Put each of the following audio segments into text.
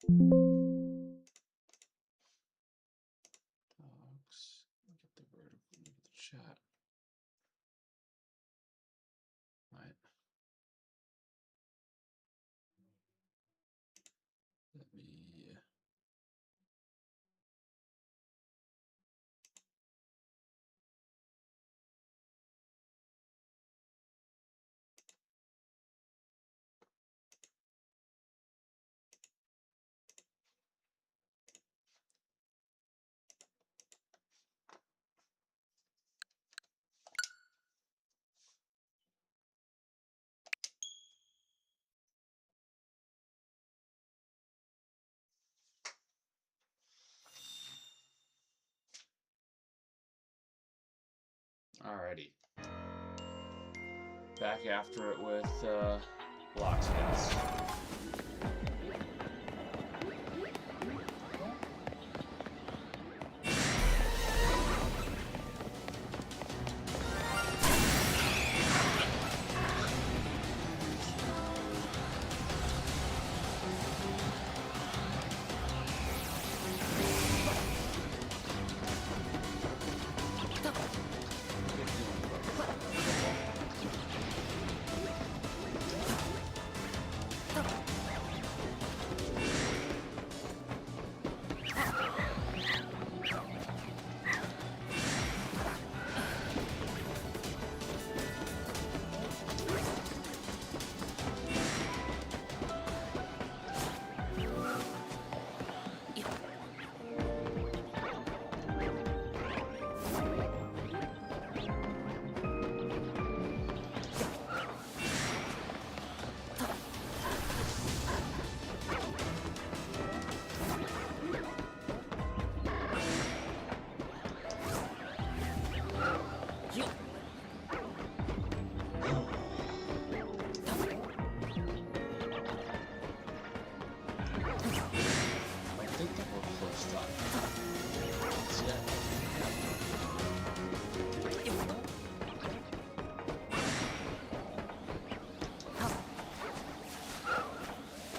Dogs. Look at the vertical. Look at the chat. Right. Let me. Alrighty. Back after it with Latias.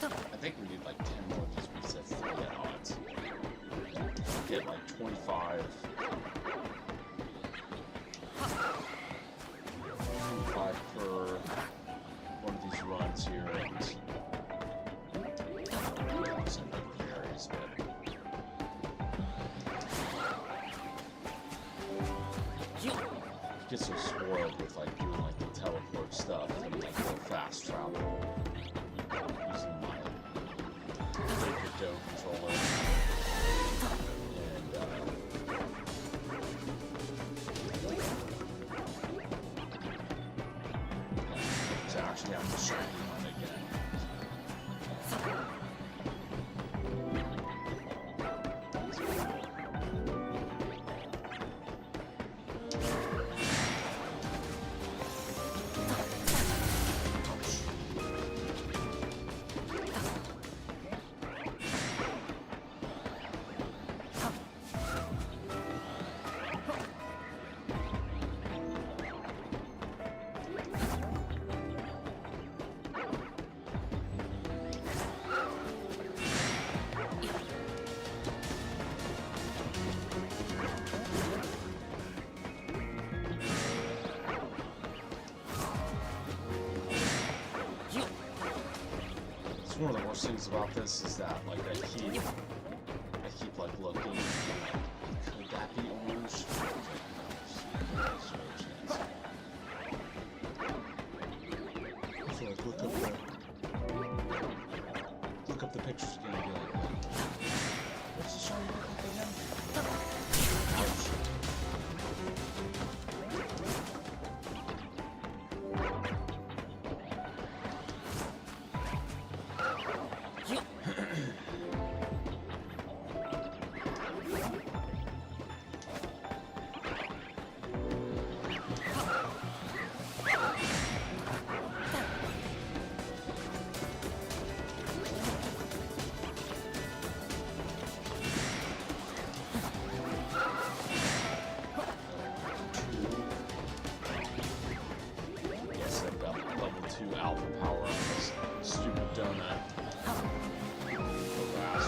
I think we need like 10 more of these resets to get odds. Get like 25. 25 per one of these runs here, and some carries, but you get so spoiled with like doing like the teleport stuff and like the fast travel. Using my crypto controller, and to actually have to shiny on it again. One of the worst things about this is that like I keep like looking and, like, could that be orange? So like look up the pictures again and be like, what's the shiny look like again? Ouch. Alpha power on this stupid donut. Harass.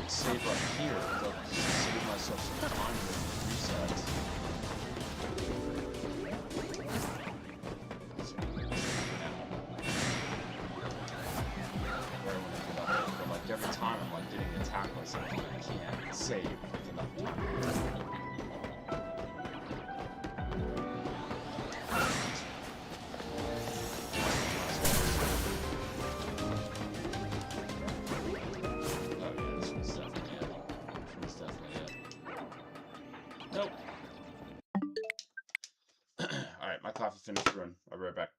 save up here. I'll just save myself some time with resets. But like every time I'm like getting attacked by something, I can't save with enough time. Coffee finished brewing. I'll be right back.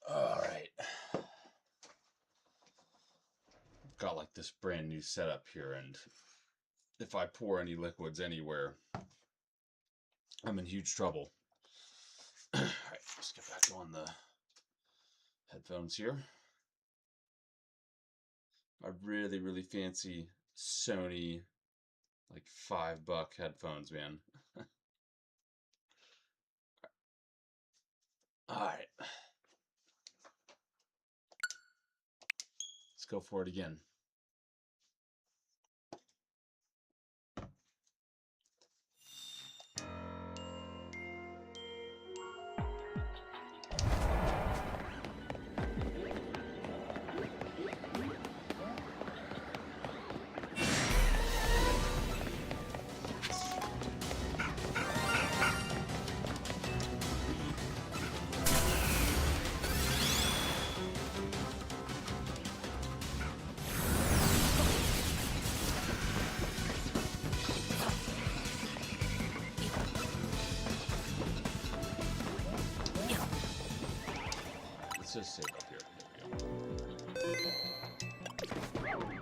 All right. Got like this brand new setup here, and if I pour any liquids anywhere, I'm in huge trouble. All right, let's get back on the headphones here. I really, really fancy Sony, like $5 headphones, man. All right. Let's go for it again. Let's just save up here. There we go.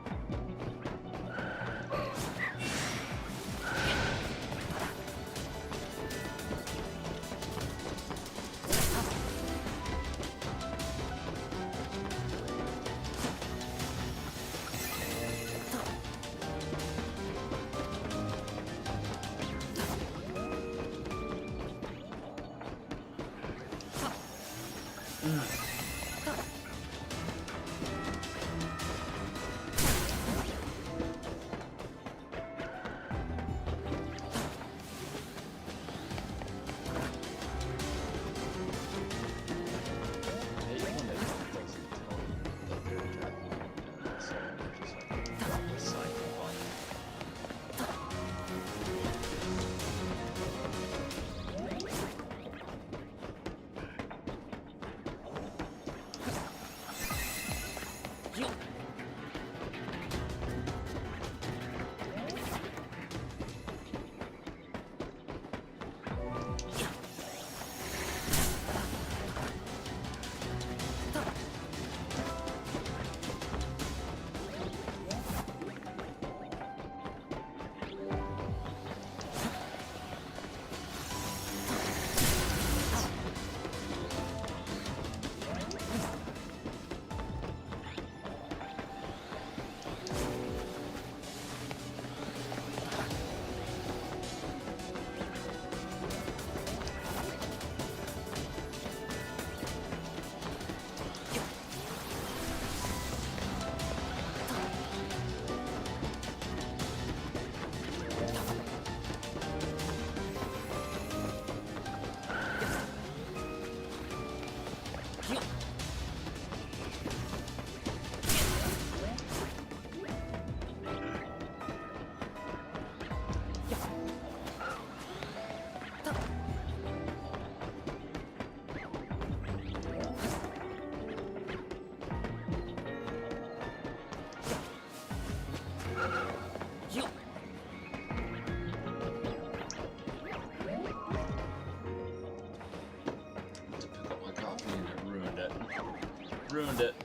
ruined it.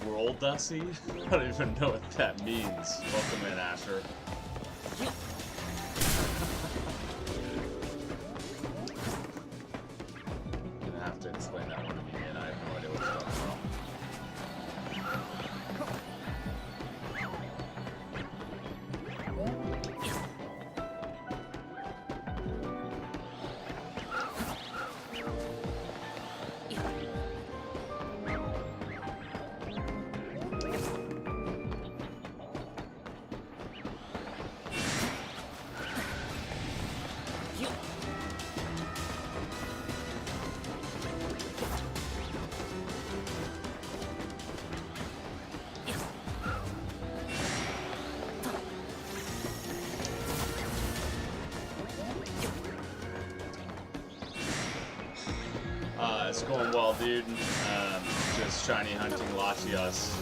World Dusty? I don't even know what that means. Welcome in, Asher. You're gonna have to explain that one to me, and I have no idea what you're talking about. It's going well, dude. Just shiny hunting Latias.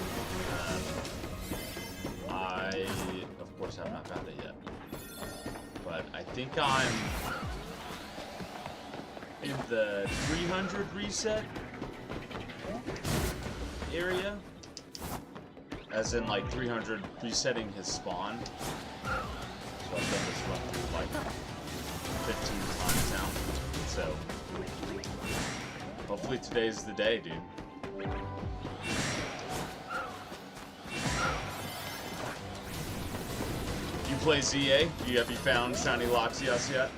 I, of course, have not found it yet. But I think I'm in the 300 reset area. As in, like, 300 resetting his spawn. So I've done this run through, like, 15 times now. So hopefully today's the day, dude. You play ZA? Have you found Shiny Latias yet?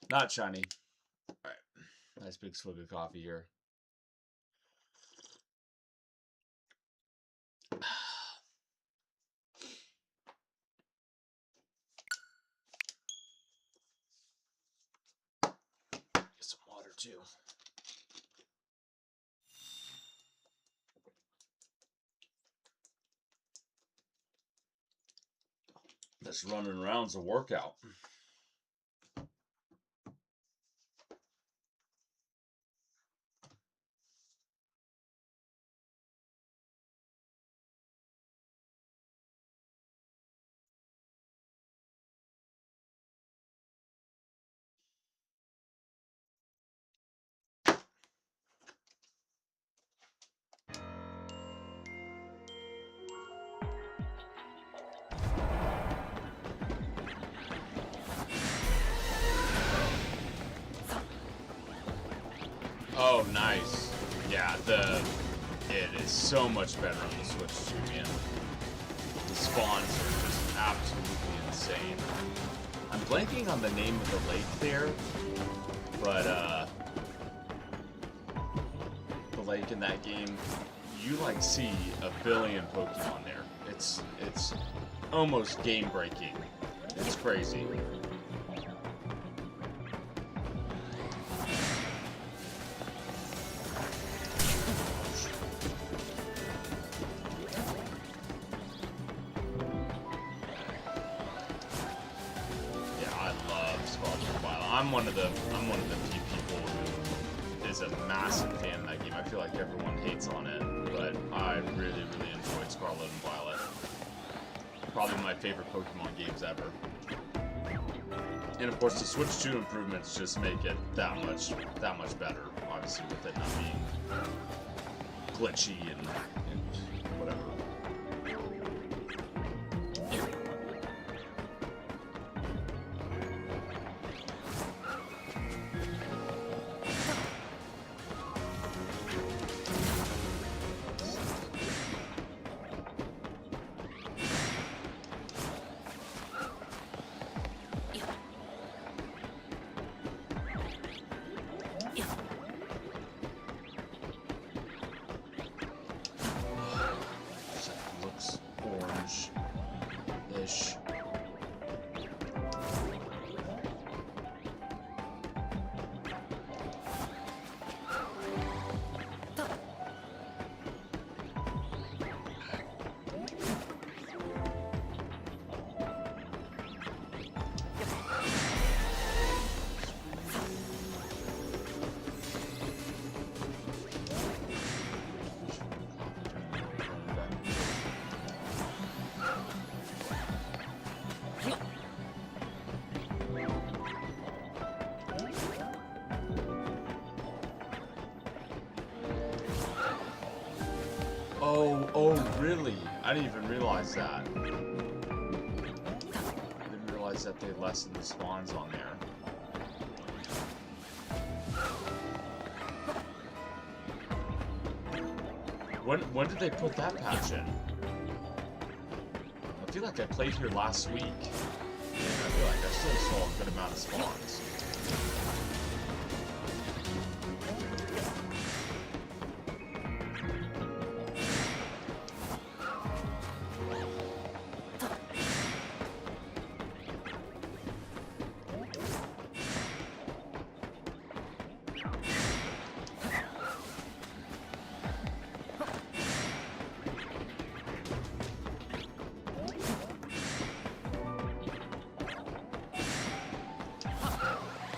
Not shiny. Alright. Nice big slug of coffee here. Get some water too. This running around's a workout. Oh, nice. Yeah, it is so much better on the Switch too, man. The spawns are just absolutely insane. I'm blanking on the name of the lake there, but the lake in that game, you like see a billion Pokemon there. It's almost game breaking. It's crazy. I'm one of the few people who is a massive fan of that game. I feel like everyone hates on it, but I really, really enjoyed Scarlet and Violet. Probably my favorite Pokemon games ever. And of course, the Switch 2 improvements just make it that much better. Obviously, with it not being glitchy and whatever. Really? I didn't even realize that. I didn't realize that they lessened the spawns on there. When did they put that patch in? I feel like I played here last week. And I feel like I still saw a good amount of spawns.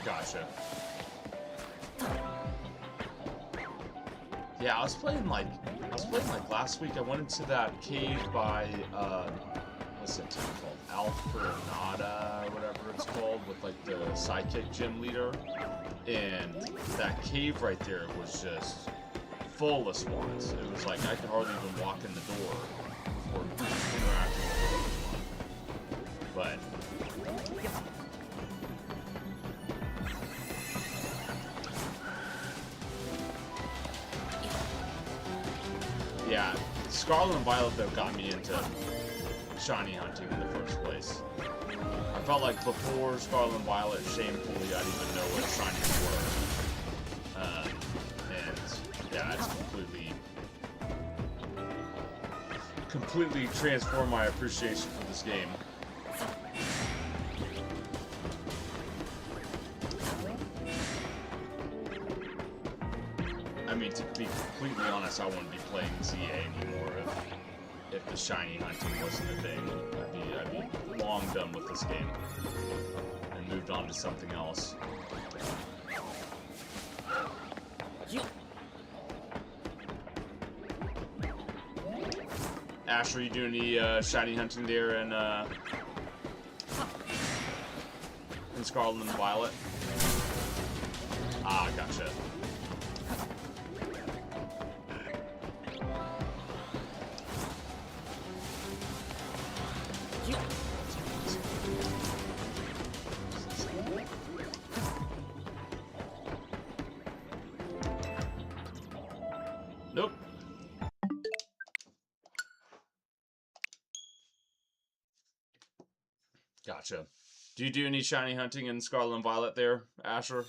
Gotcha. Yeah, I was playing like last week. I went into that cave by what's it called? Alfrenada, or whatever it's called, with like the sidekick gym leader. And that cave right there was just full of spawns. It was like I could hardly even walk in the door before interacting with one. But yeah, Scarlet and Violet though got me into shiny hunting in the first place. I felt like before Scarlet and Violet, shamefully, I didn't even know what shinies were. And yeah, it's completely transformed my appreciation for this game. I mean, to be completely honest, I wouldn't be playing ZA anymore if the shiny hunting wasn't a thing. I'd be long done with this game and moved on to something else. Ash, are you doing any shiny hunting there in Scarlet and Violet? Ah, gotcha. Nope. Gotcha. Do you do any shiny hunting in Scarlet and Violet there, Asher?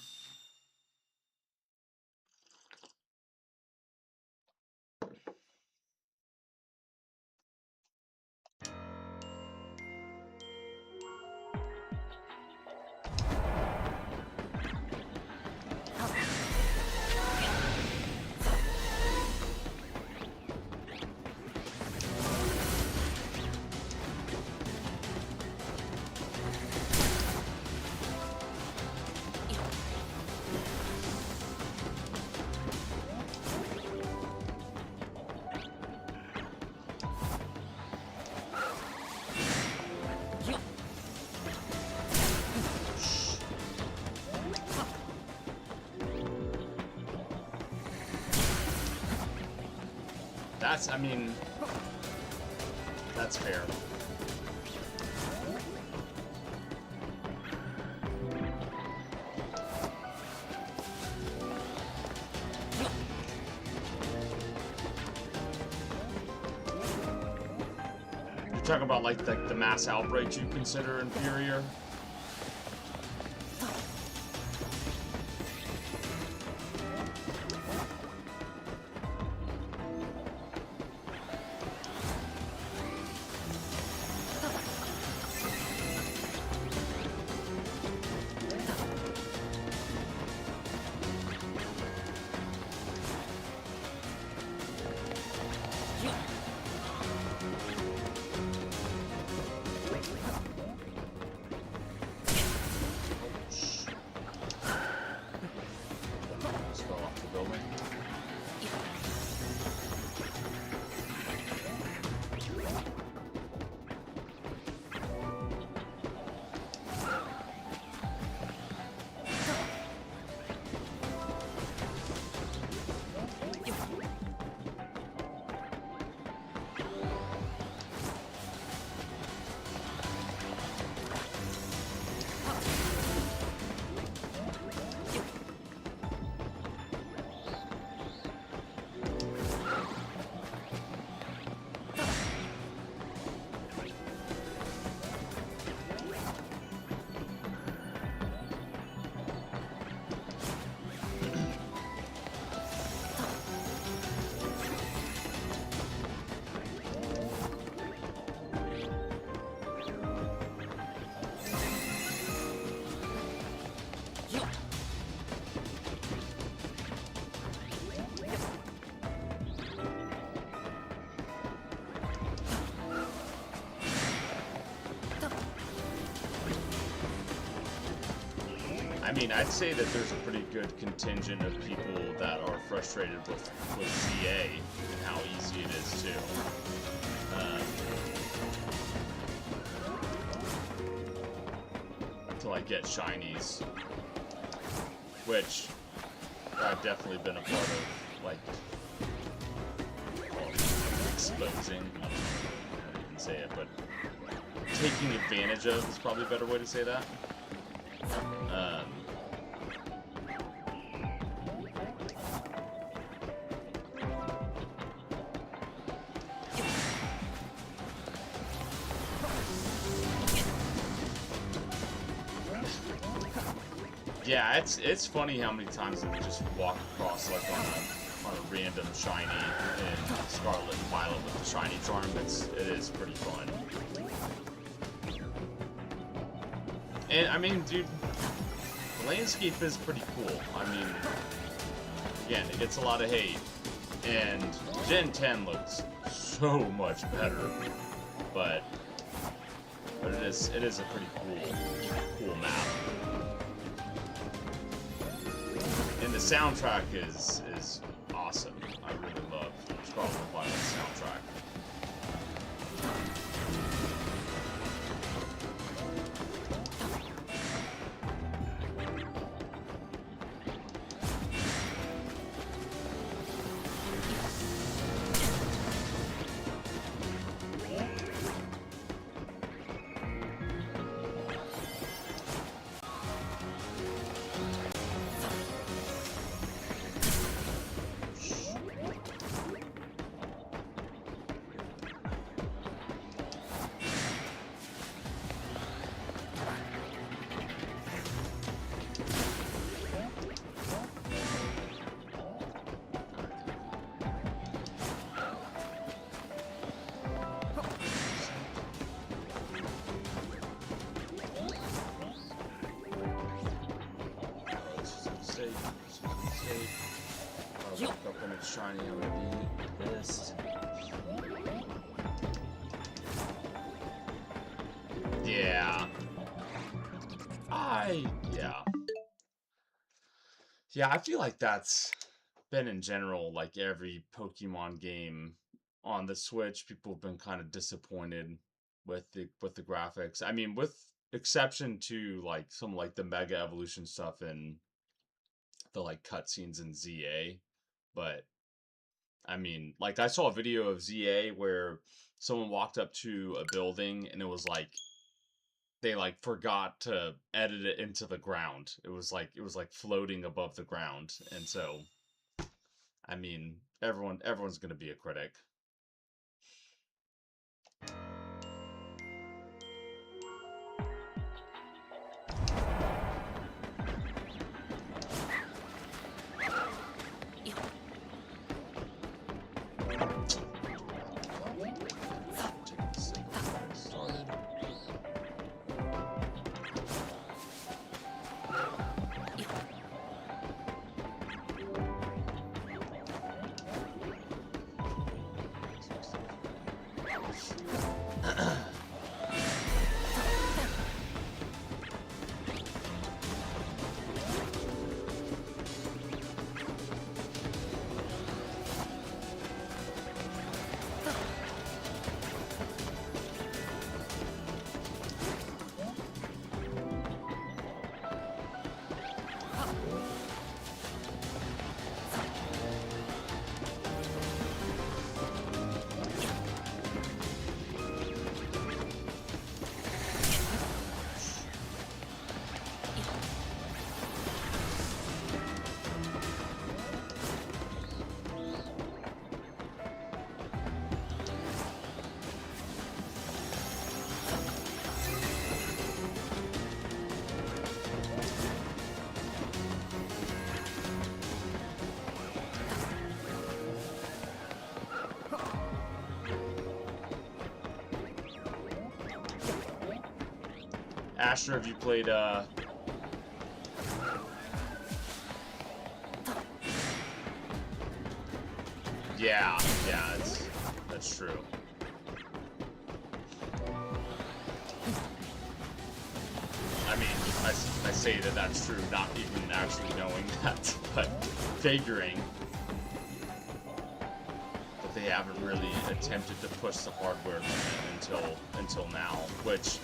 I mean, that's fair. You're talking about like the mass outbreaks you consider inferior? mean, I'd say that there's a pretty good contingent of people that are frustrated with ZA and how easy it is too. To like get shinies, which I've definitely been a part of, like exposing. I don't know how you can say it, but taking advantage of is probably a better way to say that. Yeah, it's funny how many times I just walk across like on a random shiny in Scarlet and Violet with the shiny charm. It is pretty fun. And I mean, dude, the landscape is pretty cool. I mean, again, it gets a lot of hate, and Gen 10 looks so much better, but it is a pretty cool map. And the soundtrack is awesome. I really love Scarlet and Violet's soundtrack. Shiny, I'm gonna be pissed. Yeah. Yeah, I feel like that's been in general, like every Pokemon game on the Switch, people have been kind of disappointed with the graphics. I mean, with exception to like some like the Mega Evolution stuff and the like cutscenes in ZA, but I mean, like I saw a video of ZA where someone walked up to a building and it was like they like forgot to edit it into the ground. It was like floating above the ground. And so I mean, everyone's going to be a critic. Asher, have you played, Yeah, that's true. I mean, I say that that's true, not even actually knowing that, but figuring that they haven't really attempted to push the hardware limit until now, which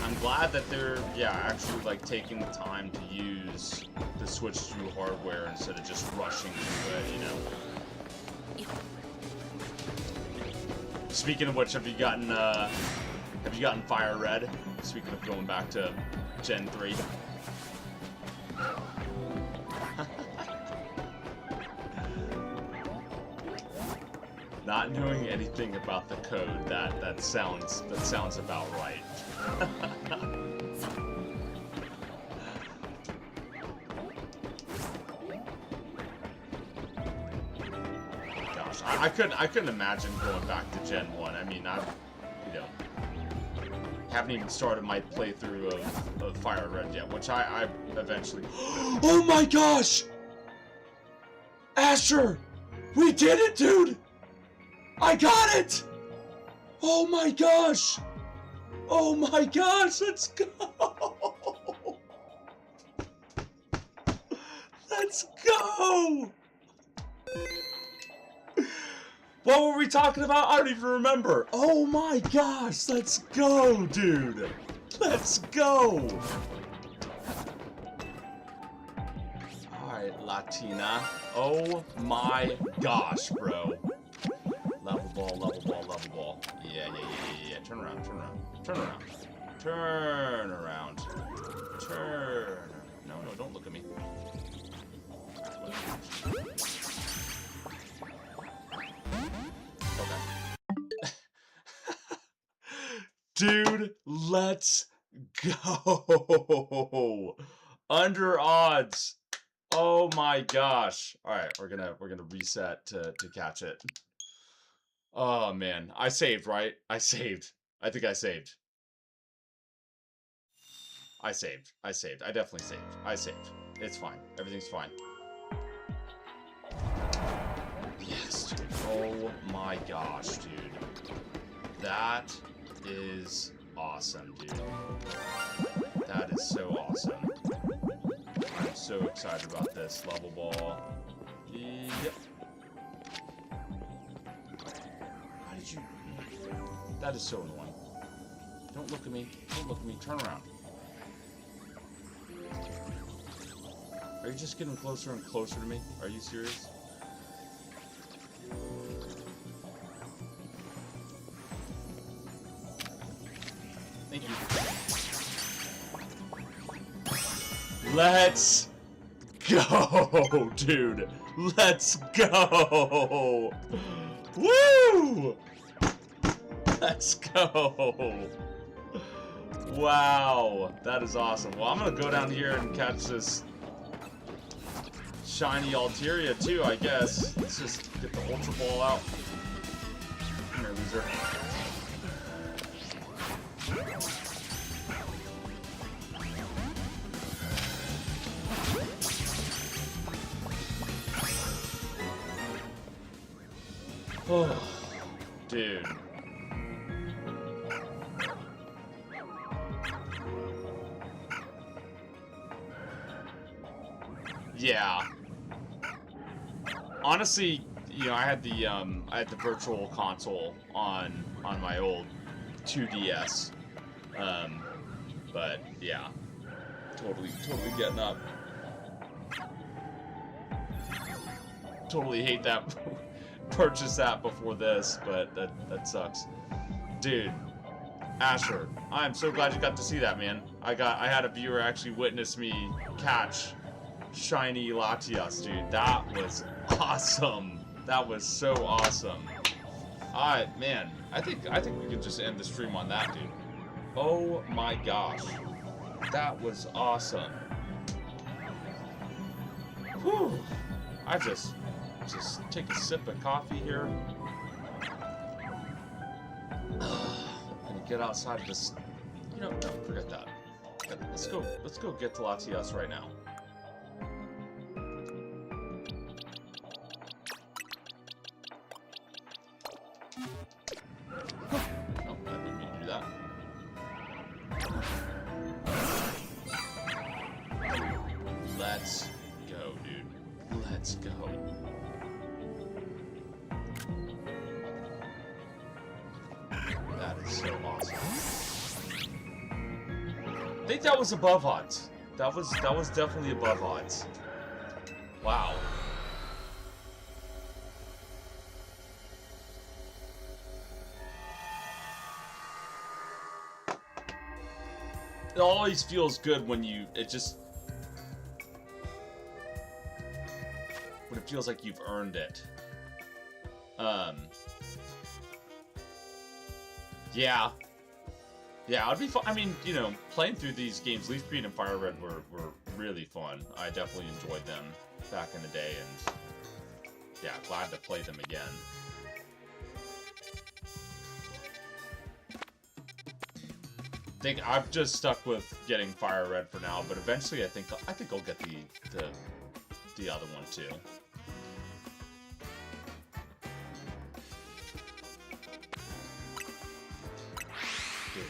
I'm glad that they're, yeah, actually, like, taking the time to use the switch through hardware instead of just rushing through it, you know? Speaking of which, have you gotten FireRed? Speaking of going back to Gen 3. Not knowing anything about the code, that sounds about right. Gosh, I couldn't imagine going back to Gen 1. I mean, haven't even started my playthrough of FireRed yet, which I eventually... Oh my gosh! Asher! We did it, dude! I got it! Oh my gosh! Oh my gosh, let's go! Let's go! What were we talking about? I don't even remember. Oh my gosh, let's go, dude. Let's go. Alright, Latina. Oh my gosh, bro. Level ball, level ball, level ball. Yeah. Turn around, turn around. Turn around. Turn around. Turn. No, don't look at me. Dude, let's go. Under odds. Oh my gosh. Alright, we're gonna reset to catch it. Oh man. I saved, right? I saved. I think I saved. I saved. I definitely saved. I saved. It's fine. Everything's fine. Yes, dude. Oh my gosh, dude. That is awesome, dude. That is so awesome. I'm so excited about this level ball. Yep. How did you... That is so annoying. Don't look at me. Don't look at me. Turn around. Are you just getting closer and closer to me? Are you serious? Thank you. Let's go, dude. Let's go. Woo! Let's go. Wow, that is awesome. Well, I'm gonna go down here and catch this Shiny Latias too, I guess. Let's just get the Ultra Ball out. Come here, loser. Oh, dude. Yeah. Honestly, you know, I had the virtual console on my old 2DS. But yeah. Totally getting up. Totally hate that. Purchase that before this, but that sucks. Dude, Asher, I'm so glad you got to see that, man. I had a viewer actually witness me catch Shiny Latias, dude. That was awesome. That was so awesome. Alright, man. I think we can just end the stream on that, dude. Oh my gosh. That was awesome. Whew. I just take a sip of coffee here. And get outside of this. You know, no, forget that. Let's go get to Latias right now. Nope, I didn't mean to do that. Let's go. That is so awesome. I think that was above odds. That was definitely above odds. Wow. It always feels good when when it feels like you've earned it. Yeah. Yeah, it'd be fun. I mean, you know, playing through these games, Leaf Green and FireRed were really fun. I definitely enjoyed them back in the day, and yeah, glad to play them again. I think I've just stuck with getting FireRed for now, but eventually I think I'll get the other one too. Dude,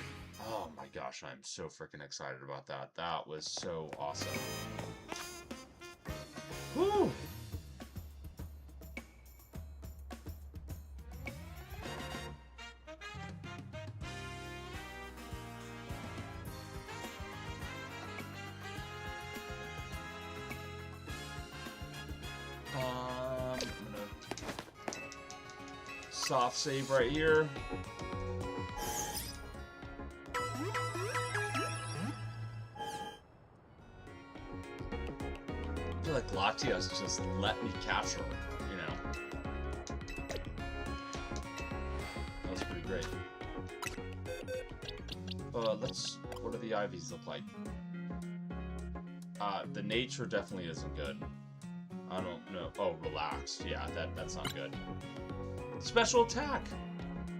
oh my gosh, I'm so freaking excited about that. That was so awesome. Woo! I'm gonna soft save right here. I feel like Latias just let me capture her, you know. That was pretty great. What do the IVs look like? The nature definitely isn't good. I don't know. Oh, relaxed. Yeah, that's not good. Special attack!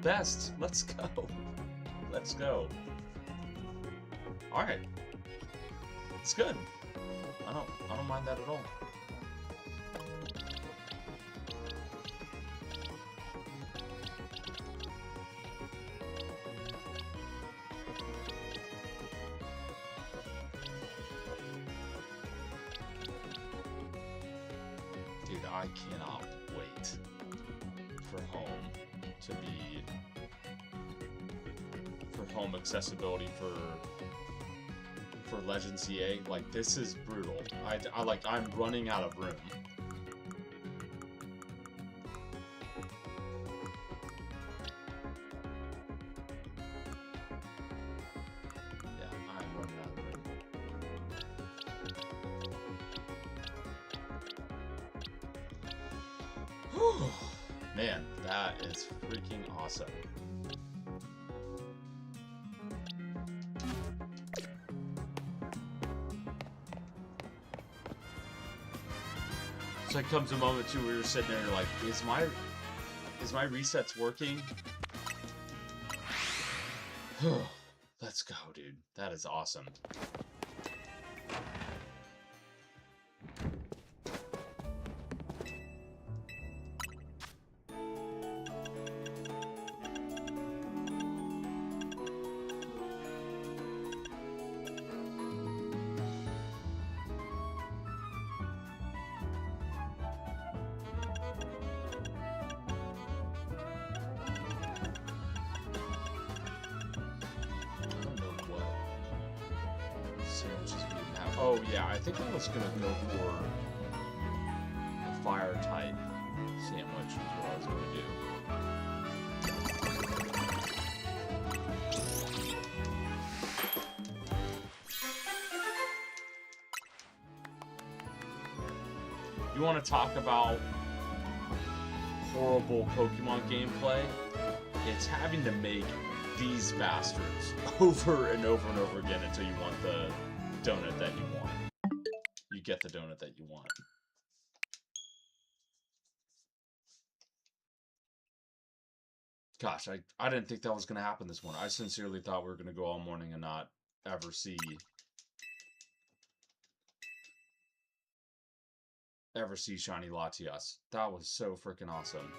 Best! Let's go. Let's go. Alright. It's good. I don't mind that at all. Dude, I cannot wait for home to be for home accessibility for Legends CA. Like, this is brutal. I'm running out of room. Yeah, I'm running out of room. Man, that is freaking awesome. So it comes a moment too where you're sitting there and you're like, is my resets working? Let's go, dude. That is awesome. Oh yeah, I think I was gonna go for a fire type sandwich is what I was gonna do. You want to talk about horrible Pokemon gameplay? It's having to make these bastards over and over and over again until you want the donut that you want. You get the donut that you want. Gosh, I didn't think that was going to happen this morning. I sincerely thought we were going to go all morning and not ever see Shiny Latias. That was so freaking awesome.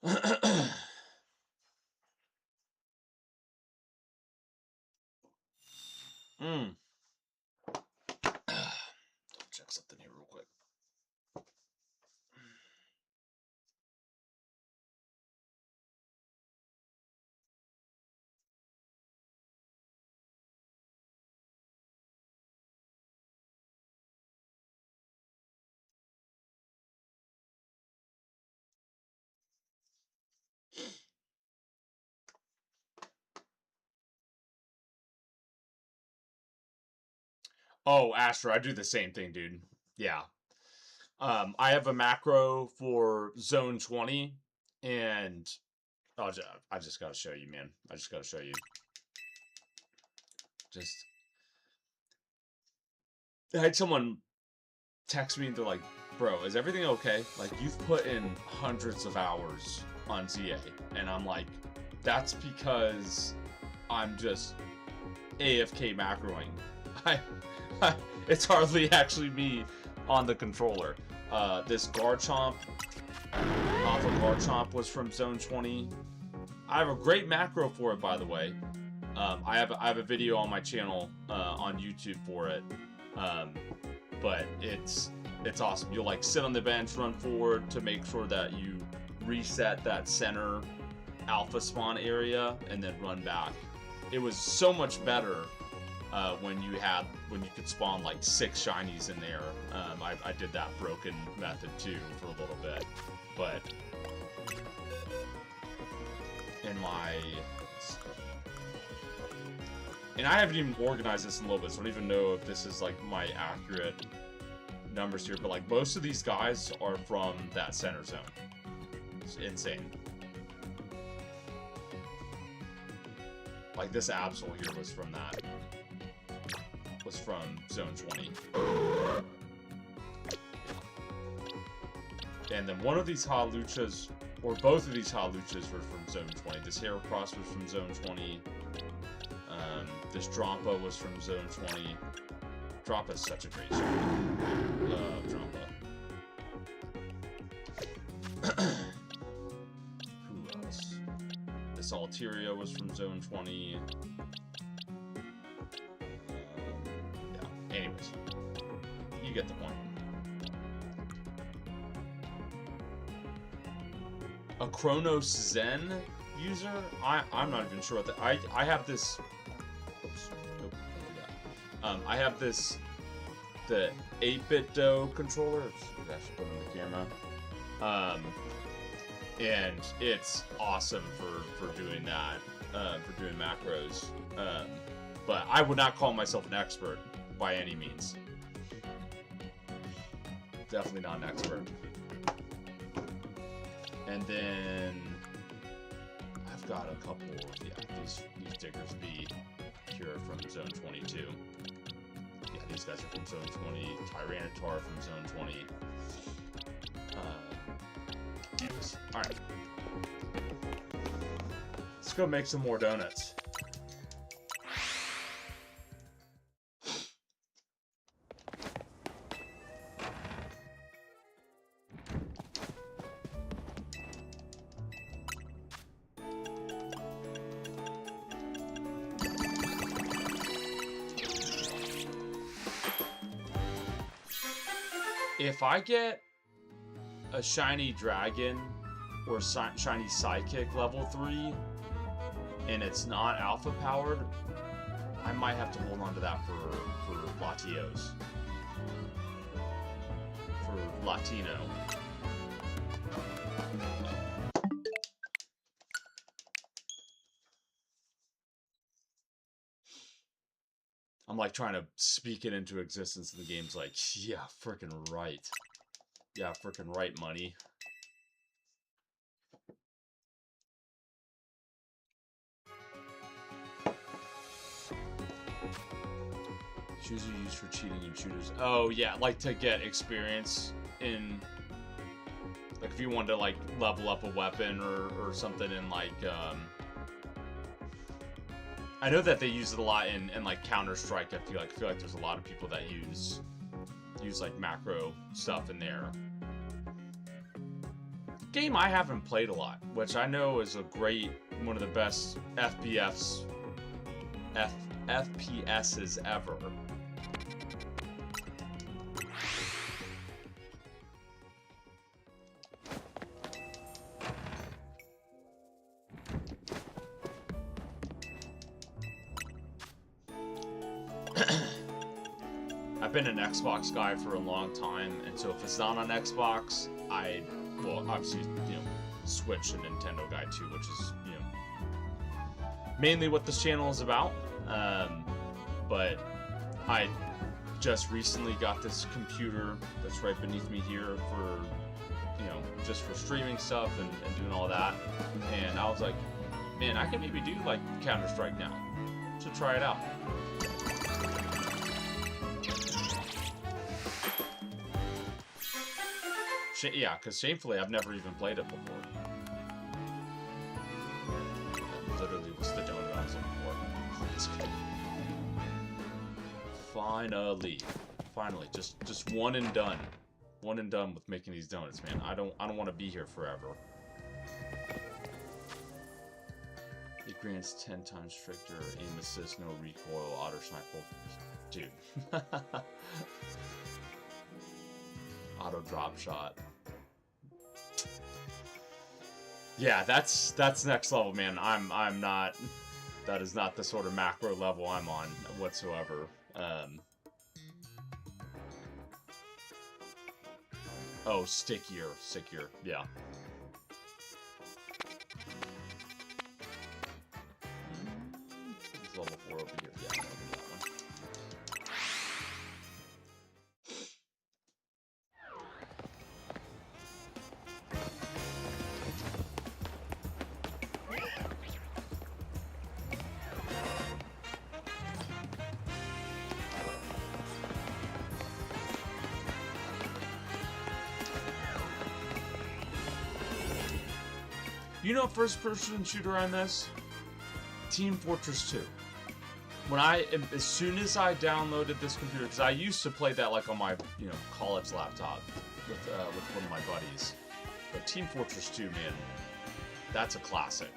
Check something here real quick. Oh, Astro, I do the same thing, dude. Yeah. I have a macro for zone 20, and I just gotta show you, man. I just gotta show you. I had someone text me and they're like, bro, is everything okay? Like, you've put in hundreds of hours on ZA. And I'm like, that's because I'm just AFK macroing. It's hardly actually me on the controller. This Garchomp, Alpha Garchomp was from Zone 20. I have a great macro for it, by the way. I have a video on my channel on YouTube for it. But it's awesome. You'll like sit on the bench, run forward to make sure that you reset that center alpha spawn area, and then run back. It was so much better when you could spawn like 6 shinies in there. I did that broken method too for a little bit, but and I haven't even organized this in a little bit, so I don't even know if this is like my accurate numbers here, but like most of these guys are from that center zone. It's insane. Like this Absol here was from zone 20. And then one of these Haluchas, or both of these Haluchas were from zone 20. This Heracross was from zone 20. This Drampa was from zone 20. Drampa's such a great shot. Love Drampa. Who else? This Altaria was from zone 20. Yeah, anyways. You get the point. A Chronos Zen user? I'm not even sure what that. I have this. Oops. Nope. I have this. The 8-bit Do controller. I should put it on the camera. And it's awesome for doing that. For doing macros. But I would not call myself an expert by any means. Definitely not an expert. And then I've got a couple of these Diggers B here from Zone 22. Yeah, these guys are from Zone 20. Tyranitar from Zone 20. Yes. All right. Let's go make some more donuts. If I get a shiny dragon or shiny psychic level 3 and it's not alpha powered, I might have to hold on to that for Latios. For Latino. I'm like trying to speak it into existence, and the game's like, yeah, freaking right. Yeah, freaking right, money. Shoes you use for cheating in shooters. Oh yeah, like to get experience in, like if you wanted to like level up a weapon or something in like I know that they use it a lot in like Counter-Strike. I feel like there's a lot of people that use like macro stuff in there. game I haven't played a lot, which I know is a great, one of the best FPSs ever. I've been an Xbox guy for a long time, and so if it's not on Xbox, well, obviously, you know, Switch and Nintendo guy too, which is, you know, mainly what this channel is about. But I just recently got this computer that's right beneath me here for, you know, just for streaming stuff and doing all that. And I was like, man, I can maybe do like Counter-Strike now. Should try it out. Yeah, because shamefully I've never even played it before. That literally was the donut I was looking for. Finally, just one and done. One and done with making these donuts, man. I don't want to be here forever. It grants 10 times stricter aim assist, no recoil, auto sniper. Dude. Auto drop shot. Yeah, that's next level, man. I'm not. That is not the sort of macro level I'm on whatsoever. Oh, stickier, yeah. It's level 4 over here. Yeah, I'll do that one. You know, first-person shooter I miss? Team Fortress 2. As soon as I downloaded this computer, because I used to play that like on my, you know, college laptop with one of my buddies. But Team Fortress 2, man, that's a classic.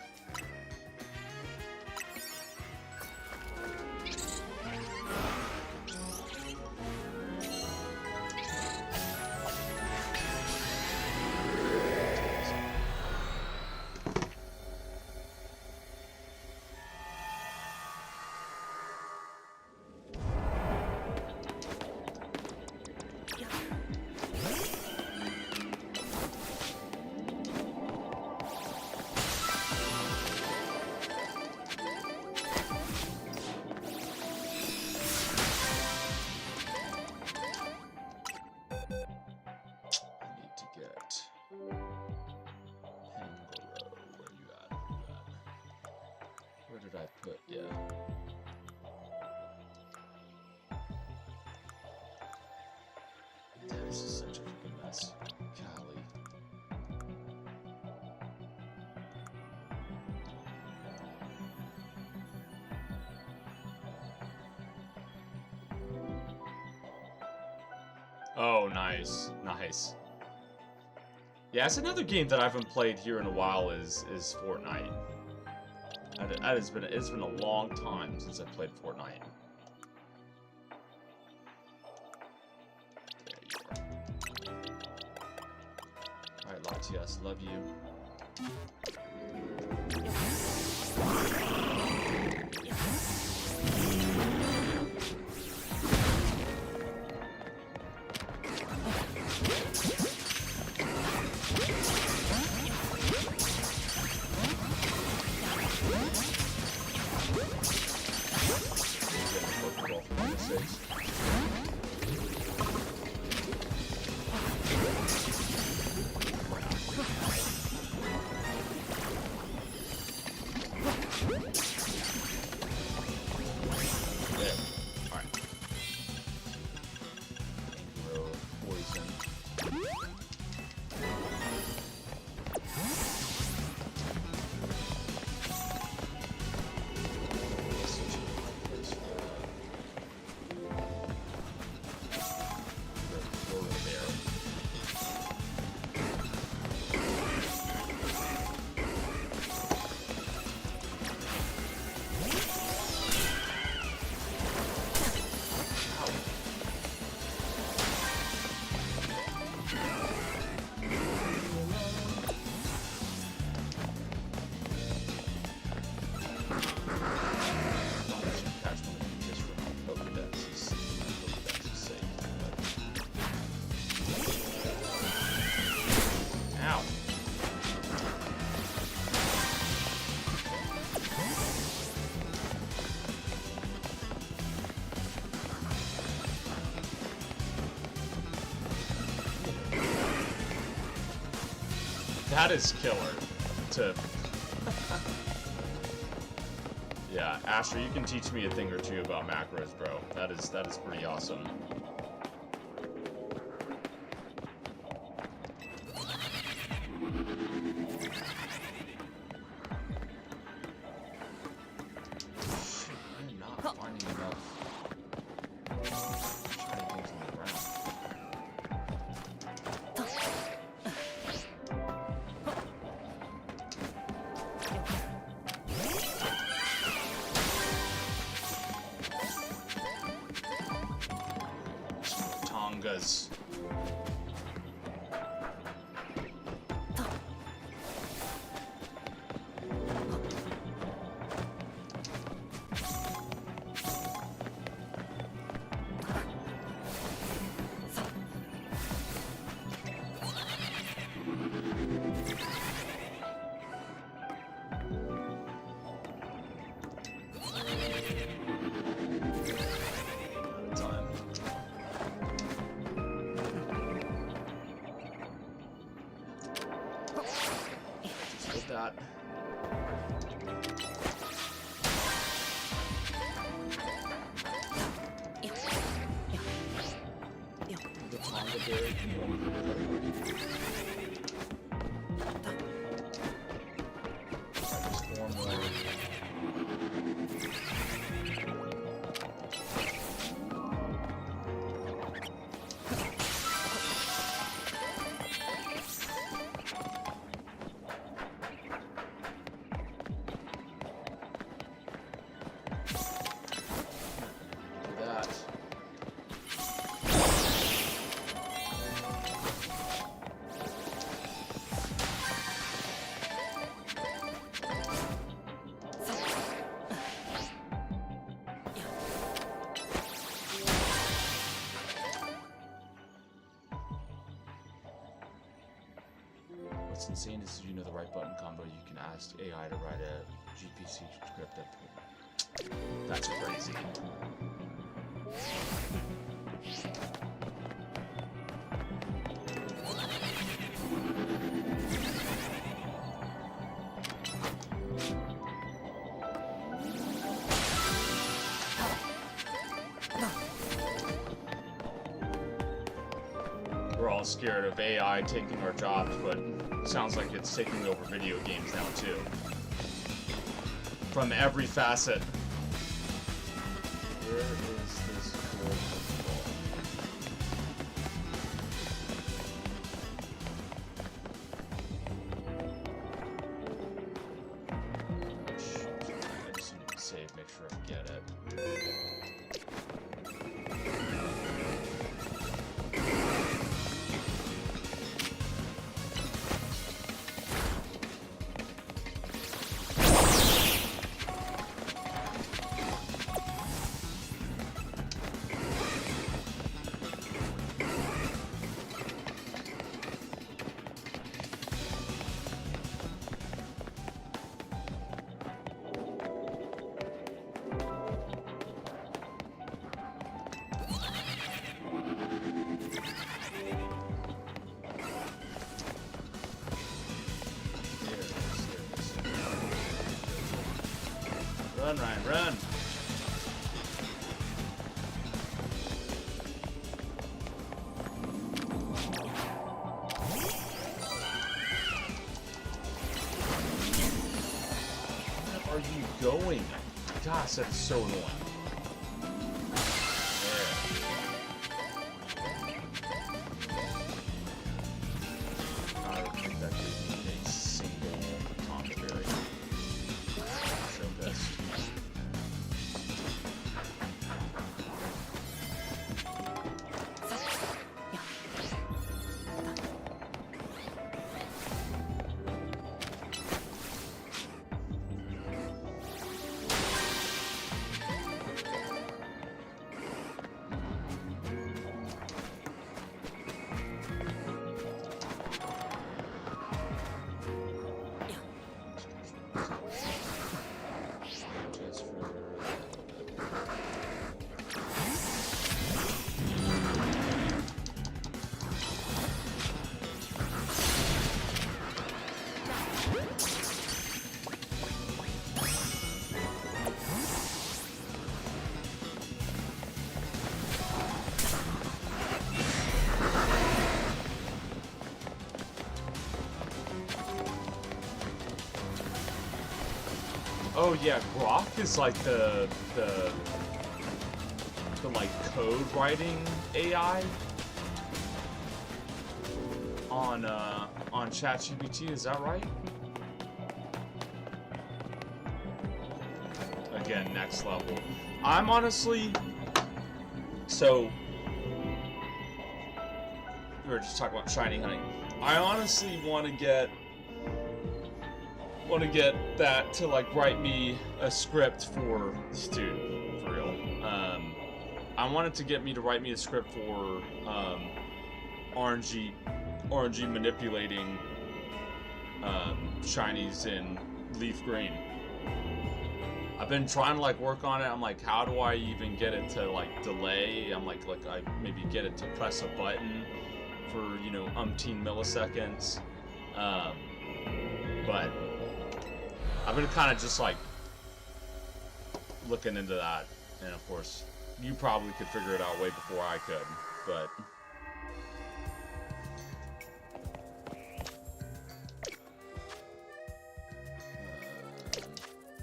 This is such a freaking mess. Golly. Oh, nice. Nice. Yeah, it's another game that I haven't played here in a while is Fortnite. It's been a long time since I played Fortnite. Alright, Latias, love you. That is killer. To yeah, Asher, you can teach me a thing or two about macros, bro. That is pretty awesome. I'm not finding enough shiny things on the ground. Tongas. That. The Tonga berry. Just 4 more. What's insane is if you know the right button combo, you can ask AI to write a GPC script that... That's crazy. We're all scared of AI taking our jobs, but it sounds like it's taking over video games now too. From every facet. Where is this cool ball? I just need to save, make sure I get it. Run, Ryan, run! Where are you going? Gosh, that's so annoying. I think that gives me a single Tonga berry. Show this. Oh yeah, Grok is like the like code writing AI on ChatGPT. Is that right? Again, next level. I'm honestly, so we were just talking about shiny hunting. I honestly want to get that to like write me a script for this dude, for real. I want it to get me to write me a script for RNG manipulating shinies in leaf green. I've been trying to like work on it. I'm like, how do I even get it to like delay? I'm like I maybe get it to press a button for, you know, umpteen milliseconds. But I've been kind of just like looking into that, and of course, you probably could figure it out way before I could, but.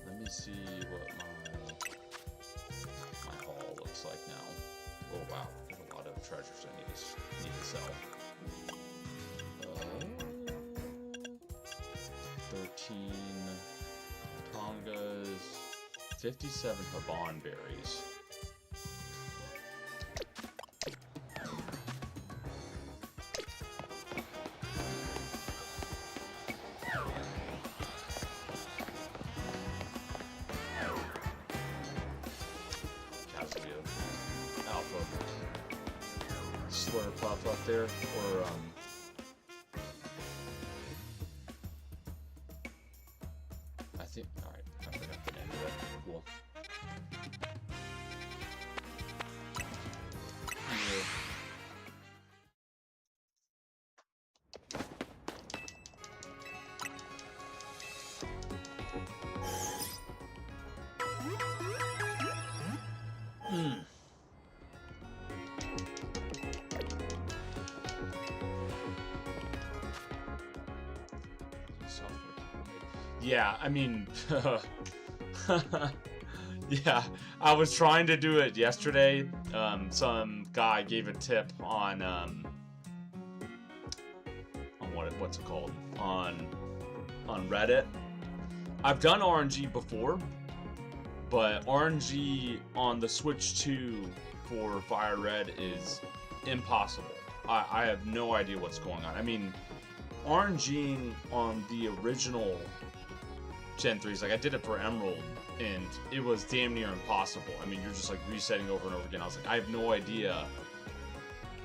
Let me see what my haul looks like now. Oh wow, there's a lot of treasures I need to sell. 13 Tongas, 57 Haban berries. Alpha slur puff up there, or I think. All right, I forgot the name of it. Cool. Yeah. Yeah, I mean, yeah, I was trying to do it yesterday. Some guy gave a tip on what's it called, on Reddit. I've done RNG before, but RNG on the Switch 2 for FireRed is impossible. I have no idea what's going on. I mean, RNGing on the original Gen 3s, like I did it for Emerald, and it was damn near impossible. I mean, you're just like resetting over and over again. I was like, I have no idea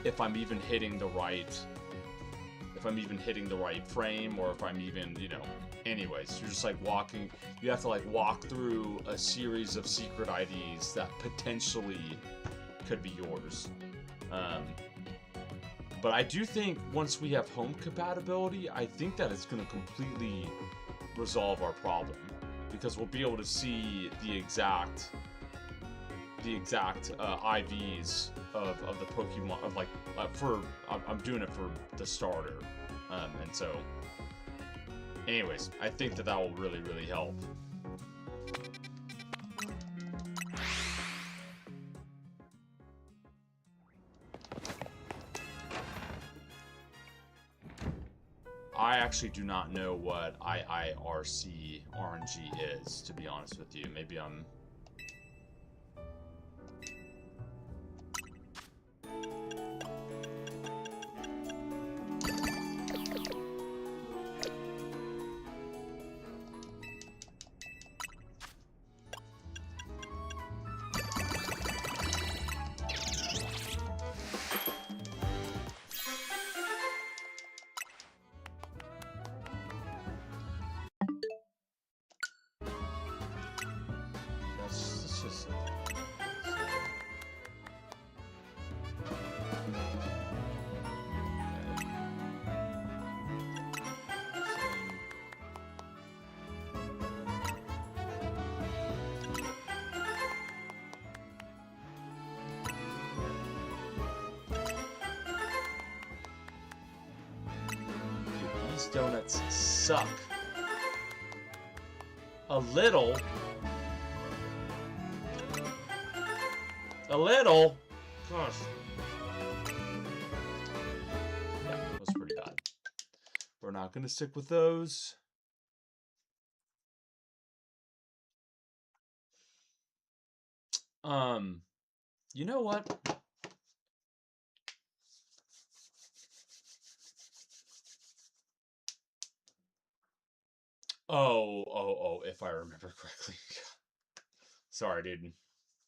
if I'm even hitting the right frame, or if I'm even, you know. Anyways, you're just like walking. You have to like walk through a series of secret IDs that potentially could be yours. But I do think once we have home compatibility, I think that it's going to completely resolve our problem, because we'll be able to see the exact IVs of the Pokemon, of like I'm doing it for the starter, and so anyways, I think that will really help. I actually do not know what IIRC RNG is, to be honest with you. Maybe I'm... These donuts suck. A little? A little? Gosh. Yeah, that was pretty bad. We're not going to stick with those. You know what? Oh, if I remember correctly. Sorry, dude.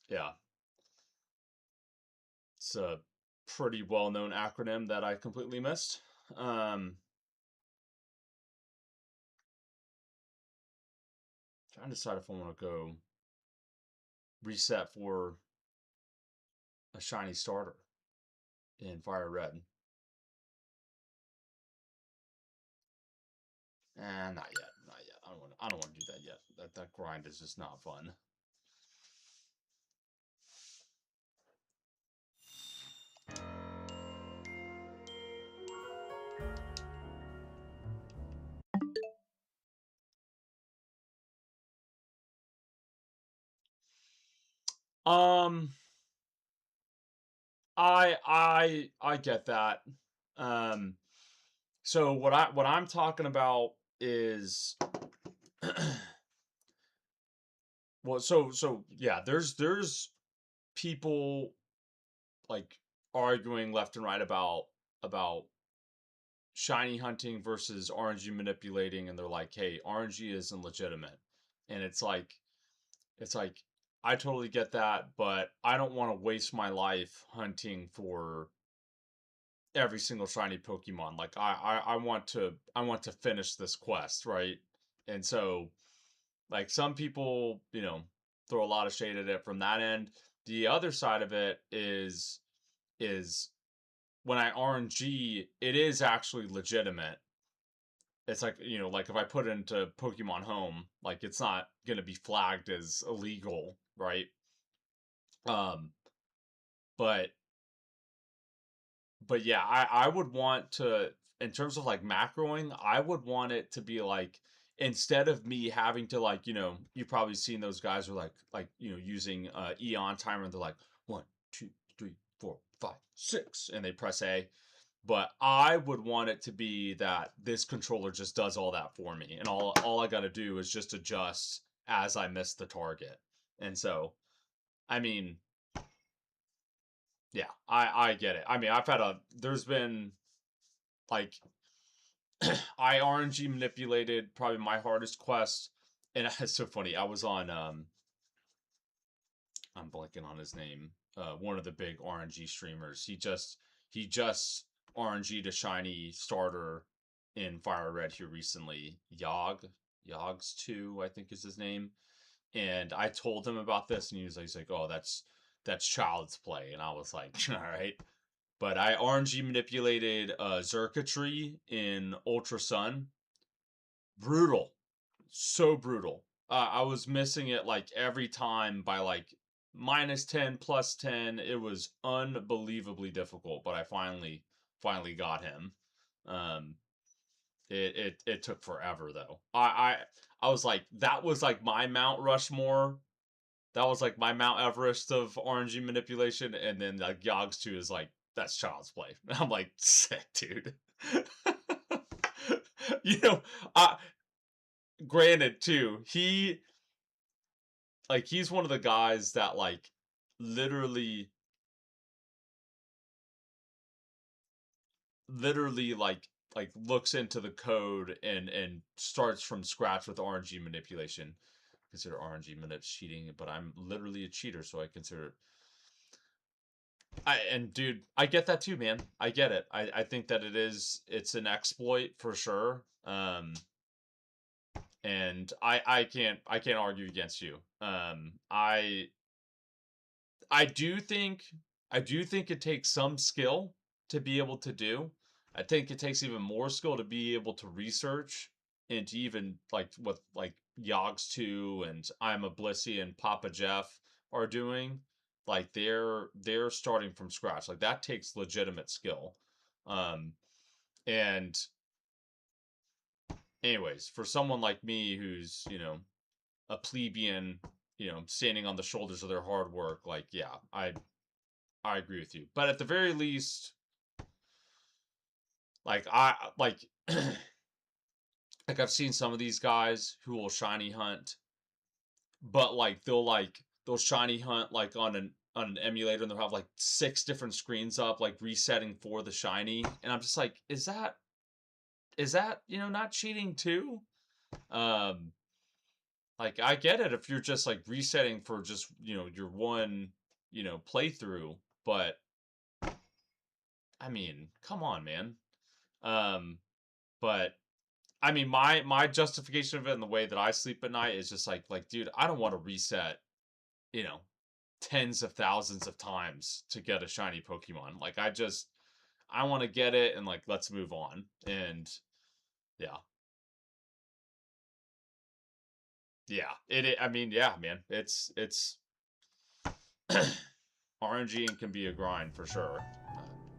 Yeah. It's a pretty well-known acronym that I completely missed. Trying to decide if I want to go reset for a shiny starter in FireRed. Not yet. Not yet. I don't want to do that yet. That grind is just not fun. I get that. So what I'm talking about is well, so yeah, there's people like arguing left and right about shiny hunting versus RNG manipulating, and they're like, hey, RNG isn't legitimate. And it's like I totally get that, but I don't want to waste my life hunting for every single shiny Pokemon. Like I want to finish this quest, right? And so like some people, throw a lot of shade at it from that end. The other side of it is when I RNG, it is actually legitimate. It's like, like if I put it into Pokemon Home, like it's not gonna be flagged as illegal, right? Um, but yeah, I would want to, in terms of like macroing, I would want it to be like, instead of me having to like, you've probably seen those guys who are like, using Eon timer and they're like 1, 2, 3, 4, 5, 6, and they press A. But I would want it to be that this controller just does all that for me, and all I got to do is just adjust as I miss the target. And so, I mean, yeah, I get it. I mean, there's been like I RNG manipulated probably my hardest quest, and it's so funny. I was on I'm blanking on his name. One of the big RNG streamers. He just RNG'd a shiny starter in FireRed here recently. Yogs 2, I think is his name. And I told him about this, and he's like, "Oh, that's child's play." And I was like, "All right." But I RNG manipulated Xurkitree in Ultra Sun. Brutal, so brutal. I was missing it like every time by like -10, +10. It was unbelievably difficult, but I finally got him. Um, it took forever though. I was like, that was like my Mount Rushmore. That was like my Mount Everest of RNG manipulation, and then like Yogs 2 is like, that's child's play. I'm like, sick, dude. you know, I granted too, he's one of the guys that like literally like looks into the code and starts from scratch with RNG manipulation. Consider RNG manip cheating, but I'm literally a cheater, so I consider it. And dude, I get that too, man. I get it. I think that it's an exploit for sure. And I can't argue against you. I do think it takes some skill to be able to do. I think it takes even more skill to be able to research and to even like what like Yogs 2 and I'm a Blissey and Papa Jeff are doing. Like they're starting from scratch. Like that takes legitimate skill. Um and anyways, for someone like me who's, a plebeian, you know, standing on the shoulders of their hard work. Like, yeah, I agree with you. But at the very least, like like I've seen some of these guys who will shiny hunt, but like they'll shiny hunt like on an emulator, and they'll have like 6 different screens up, like resetting for the shiny, and I'm just like, is that you know, not cheating too? Like, I get it if you're just like resetting for just, you know, your one, you know, playthrough, but I mean, come on, man. But I mean, my justification of it and the way that I sleep at night is just like, dude, I don't want to reset, you know, tens of thousands of times to get a shiny Pokemon. Like, I want to get it and like, let's move on. And yeah. Yeah. I mean, yeah, man. It's RNG and can be a grind for sure.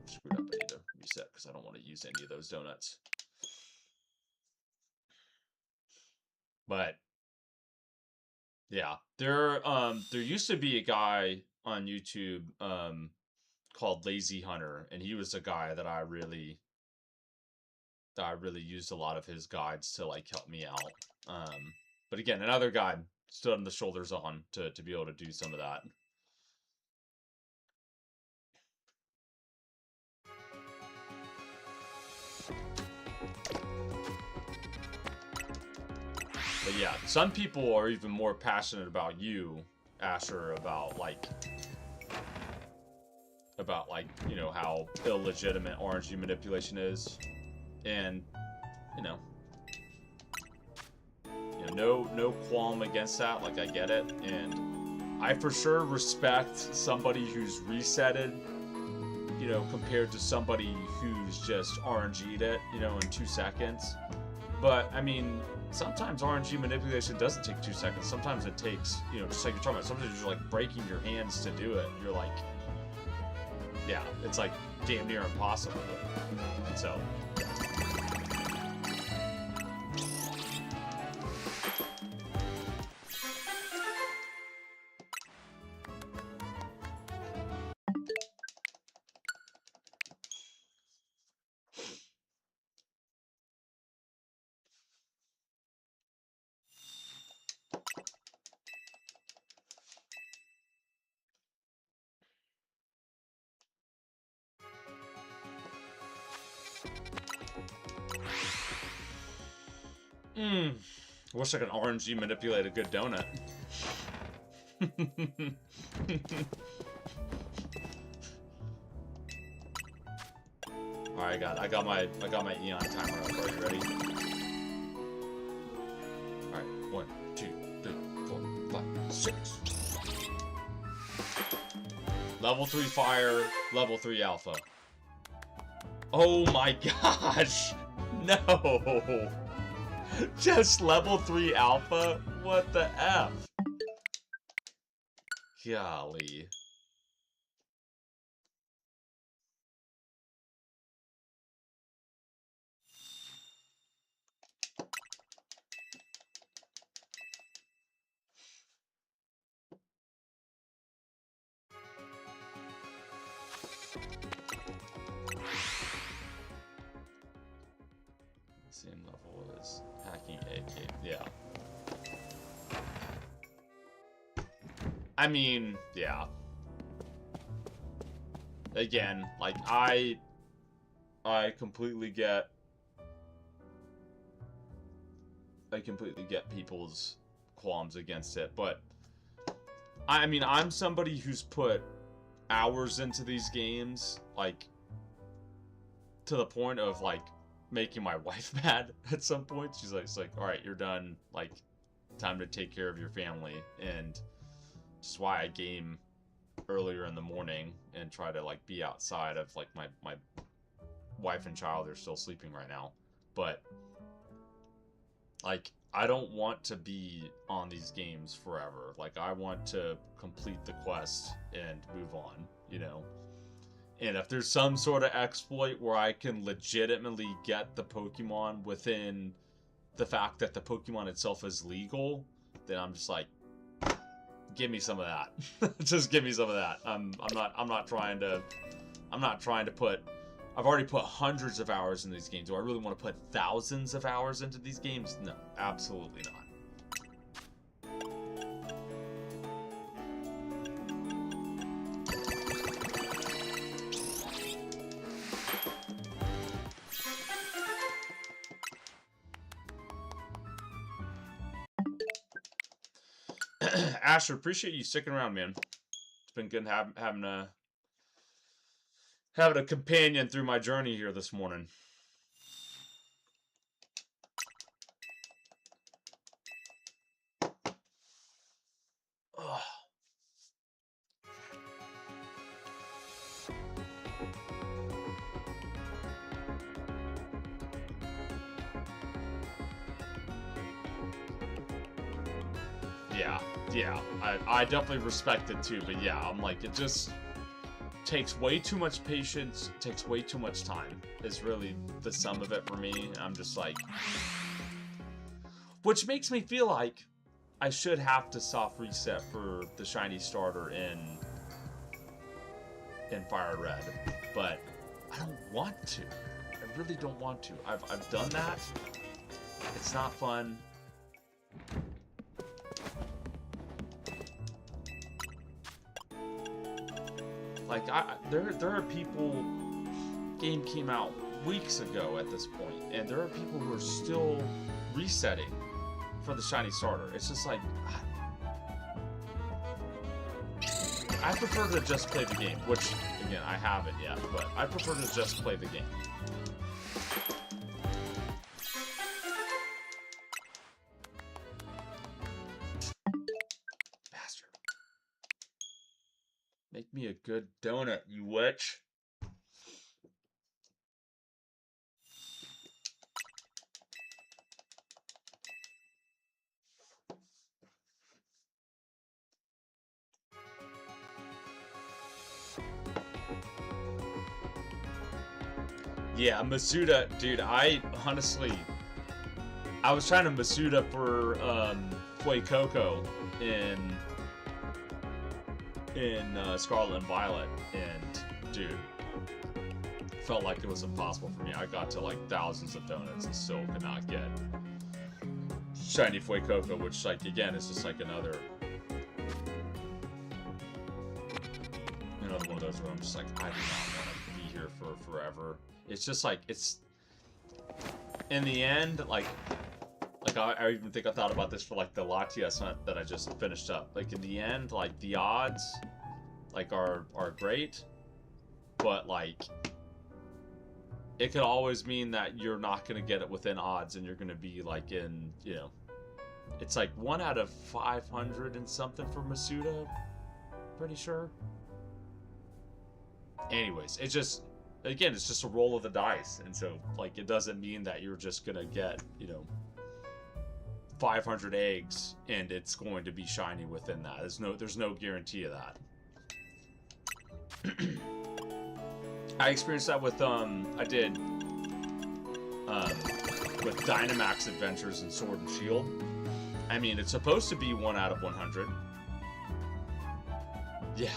Screwed up. I need to reset because I don't want to use any of those donuts. But yeah, there used to be a guy on YouTube called Lazy Hunter, and he was a guy that I really used a lot of his guides to like help me out. But again, another guy stood on the shoulders on to be able to do some of that. But yeah, some people are even more passionate about you, Asher, about like, you know, how illegitimate RNG manipulation is. And, you know, no qualm against that. Like, I get it. And I for sure respect somebody who's resetted, you know, compared to somebody who's just RNG'd it, you know, in 2 seconds. But, I mean, sometimes RNG manipulation doesn't take 2 seconds. Sometimes it takes, you know, just like you're talking about, sometimes you're like breaking your hands to do it. You're like, yeah, it's like damn near impossible. And so, wish I could RNG manipulate a good donut. Alright, I got my Eon timer up. Are you ready? Alright, 1, 2, 3, 4, 5, 6. Level 3 fire, level 3 alpha. Oh my gosh! No! Just level 3 alpha? What the F? Golly. Same level as hacking AK. Yeah. I mean, yeah. Again, like, I completely get people's qualms against it, but I mean, I'm somebody who's put hours into these games, like, to the point of, like, making my wife mad at some point. She's like, all right, you're done. Like, time to take care of your family. And that's why I game earlier in the morning and try to, like, be outside of, like, my wife and child are still sleeping right now. But, like, I don't want to be on these games forever. Like, I want to complete the quest and move on, you know? And if there's some sort of exploit where I can legitimately get the Pokemon within the fact that the Pokemon itself is legal, then I'm just like, give me some of that. Just give me some of that. I'm not trying to put, I've already put hundreds of hours in these games. Do I really want to put thousands of hours into these games? No, absolutely not. Asher, appreciate you sticking around, man. It's been good having a companion through my journey here this morning. Ugh. Yeah, I definitely respect it too, but yeah, I'm like, it just takes way too much patience, takes way too much time. It's really the sum of it for me. I'm just like, which makes me feel like I should have to soft reset for the shiny starter in FireRed, but I don't want to. I really don't want to. I've done that. It's not fun. Like, there are people, game came out weeks ago at this point, and there are people who are still resetting for the shiny starter. It's just like, I prefer to just play the game, which, again, I haven't yet, but I prefer to just play the game. Bastard. Make me a good donut, you witch. Yeah, Masuda, dude, I was trying to Masuda for Fuecoco in Scarlet and Violet, and dude, felt like it was impossible for me. I got to like thousands of donuts and still could not get Shiny Fuecoco, which, like, again, is just like another one of those where I'm just like, I do not want to be here for forever. It's just like, it's, in the end, like I even think I thought about this for like the Latias hunt that I just finished up. Like, in the end, like, the odds, like, are great, but like, it could always mean that you're not going to get it within odds, and you're going to be like in, you know, it's like 1 out of 500 and something for Masuda, pretty sure. Anyways, it just, again, it's just a roll of the dice, and so, like, it doesn't mean that you're just gonna get, you know, 500 eggs and it's going to be shiny within that. There's no guarantee of that. I experienced that with I did with Dynamax Adventures and Sword and Shield. I mean, it's supposed to be 1 out of 100. Yeah.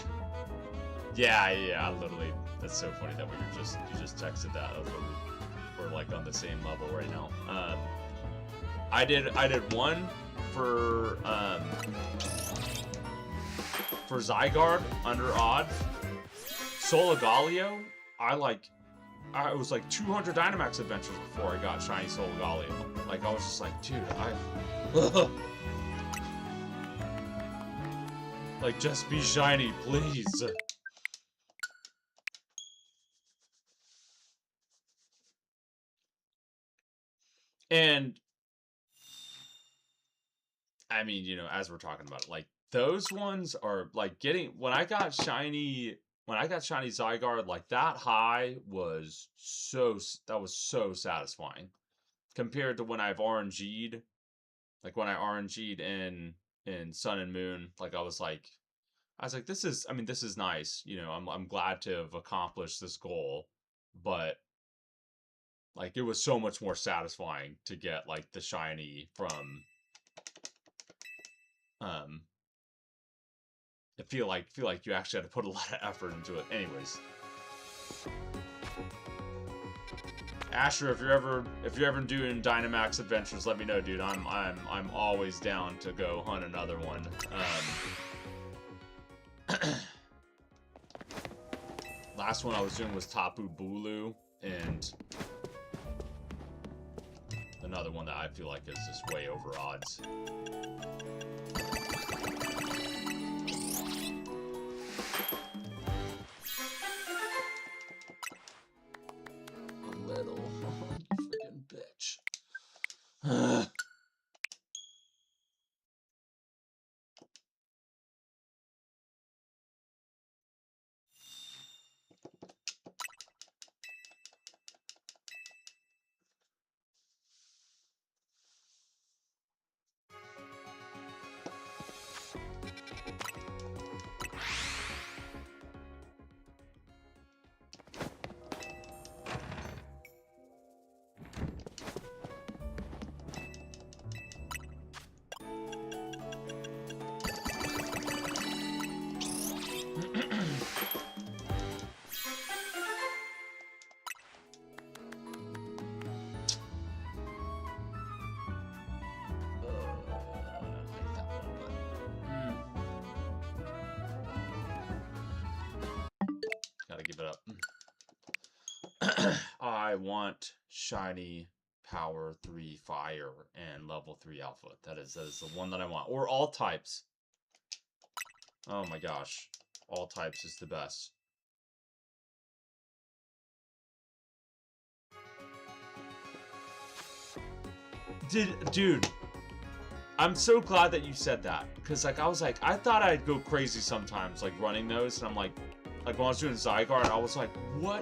Yeah, literally. That's so funny that you just texted that. We're like on the same level right now. I did one for Zygarde under odds. Soligaleo, I was like 200 Dynamax Adventures before I got shiny Soligaleo. Like, I was just like, dude, like, just be shiny, please. And I mean, you know, as we're talking about it, like, those ones are like when I got shiny Zygarde, like, that high was so satisfying compared to when I've RNG'd, like when I RNG'd in Sun and Moon. Like, I was like, this is nice, you know, I'm glad to have accomplished this goal, but like, it was so much more satisfying to get like the shiny from I feel like you actually had to put a lot of effort into it. Anyways, Asher, if you're ever doing Dynamax adventures, let me know, dude. I'm always down to go hunt another one. Last one I was doing was Tapu Bulu, and another one that I feel like is just way over odds. A little, you freaking bitch. Gotta give it up. I want Shiny Power 3 Fire and Level 3 Alpha. That is the one that I want. Or all types. Oh my gosh. All types is the best. Dude, I'm so glad that you said that. Because, like, I was like, I thought I'd go crazy sometimes, like, running those. And I'm like when I was doing Zygarde, I was like, what?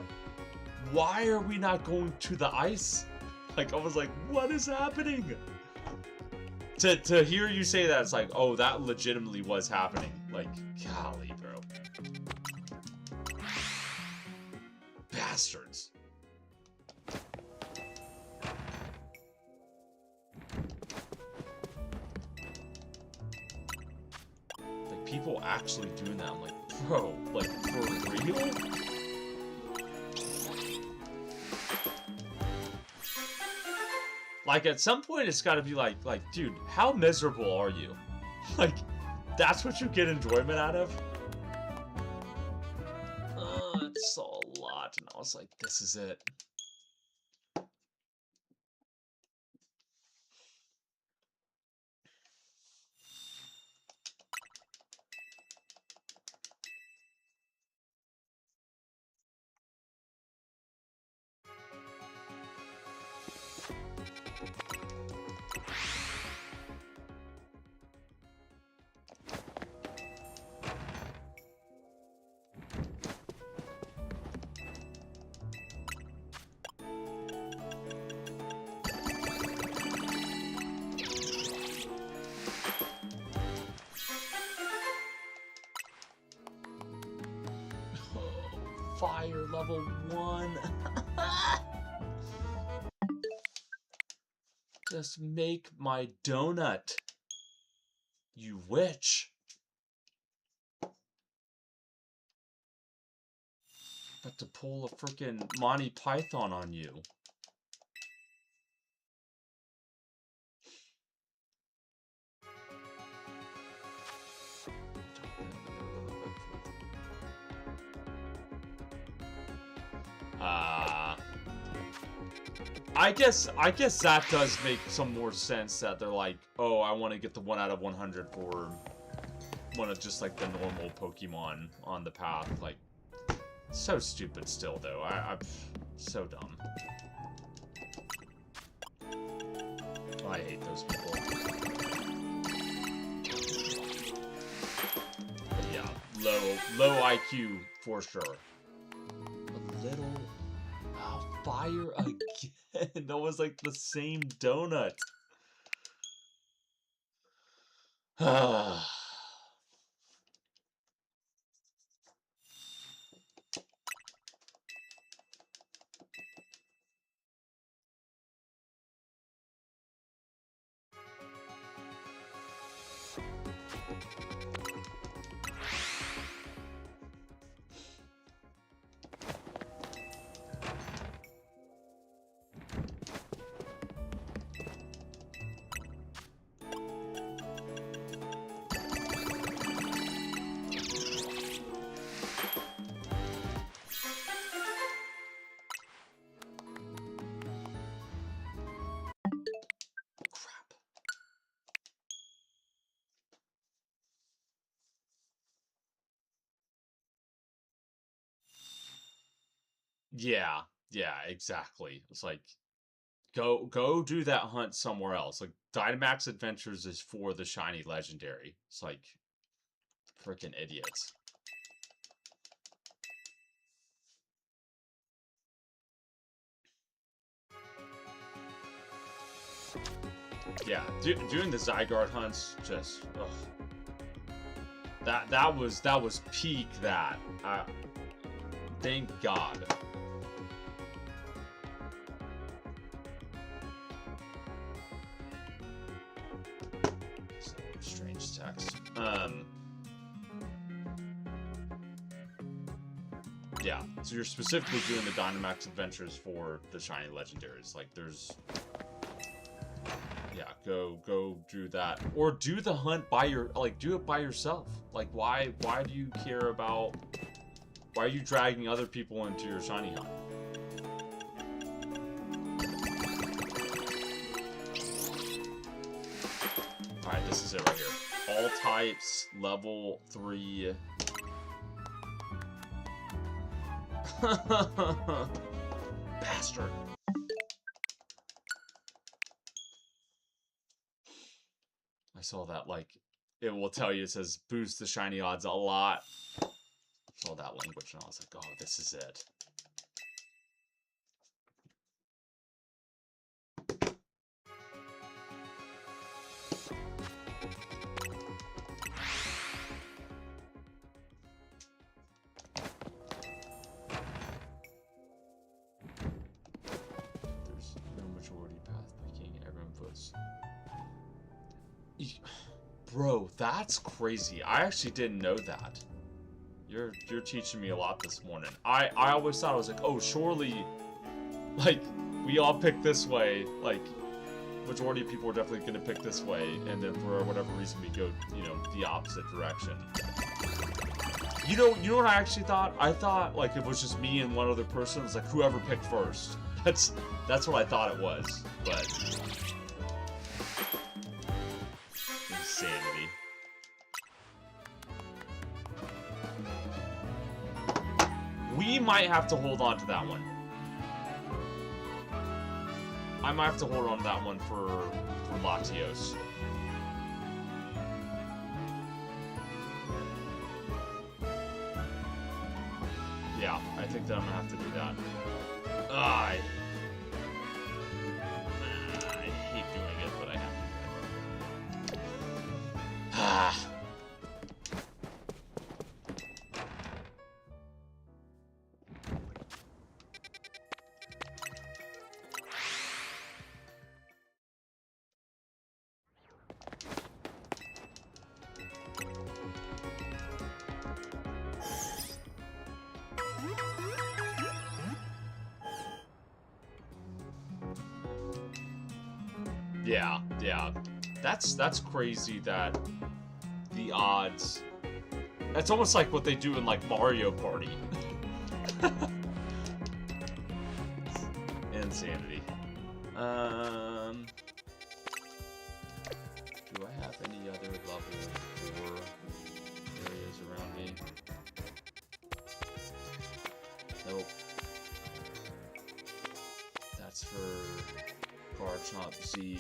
Why are we not going to the ice? Like, I was like, what is happening? To hear you say that, it's like, oh, that legitimately was happening. Like, golly, bro. Bastards. Like, people actually doing that. I'm like, bro, like, for real? Like, at some point, it's gotta be like, dude, how miserable are you? Like, that's what you get enjoyment out of? It's a lot, and I was like, this is it. Fire level 1. Just make my donut, you witch. About to pull a freaking Monty Python on you. I guess that does make some more sense that they're like, oh, I want to get the 1 out of 100 for one of just like the normal Pokemon on the path. Like, so stupid still though. I'm so dumb. I hate those people. But yeah, low IQ for sure. A little fire again. That was like the same donut. Yeah, yeah, exactly. It's like go do that hunt somewhere else. Like Dynamax Adventures is for the shiny legendary. It's like freaking idiots. Yeah, doing the Zygarde hunts just ugh. That was peak that. Thank God. Strange text. Yeah, so you're specifically doing the Dynamax Adventures for the shiny legendaries. Like, there's... Yeah, go do that. Or do the hunt by your... Like, do it by yourself. Like, why do you care about... Why are you dragging other people into your shiny hunt? Alright, this is it right here. All types, level 3... Bastard. I saw that, like, it will tell you, it says boost the shiny odds a lot. I saw that language and I was like, oh, this is it. There's no majority path picking, everyone votes. Bro, that's crazy. I actually didn't know that. You're teaching me a lot this morning. I always thought, I was like, oh, surely, like, we all pick this way. Like, majority of people are definitely going to pick this way, and then for whatever reason we go, you know, the opposite direction. You know what I actually thought? I thought, like, it was just me and one other person. It was like, whoever picked first. That's what I thought it was, but... Insanity. We might have to hold on to that one. I might have to hold on to that one for Latios. Yeah, I think that I'm gonna have to do that. I hate doing it, but I have to do it. Ah. Yeah. That's crazy that the odds... That's almost like what they do in, like, Mario Party. Insanity. Do I have any other level 4 areas around me? Nope. That's for Garchomp Z.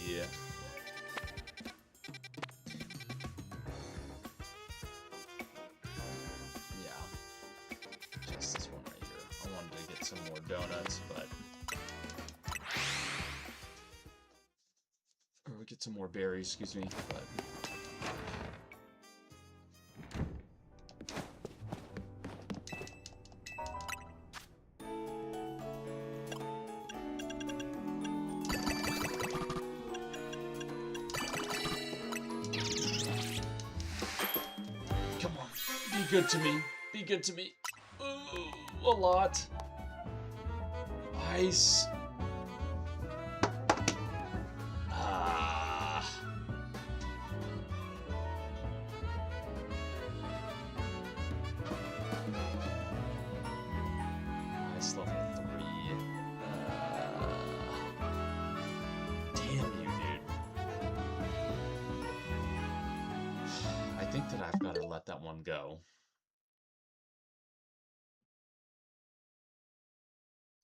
Donuts, but or we get some more berries, excuse me, but come on, be good to me, be good to me. Ooh, a lot. Ice. Ice level 3. Damn you, dude. I think that I've got to let that one go.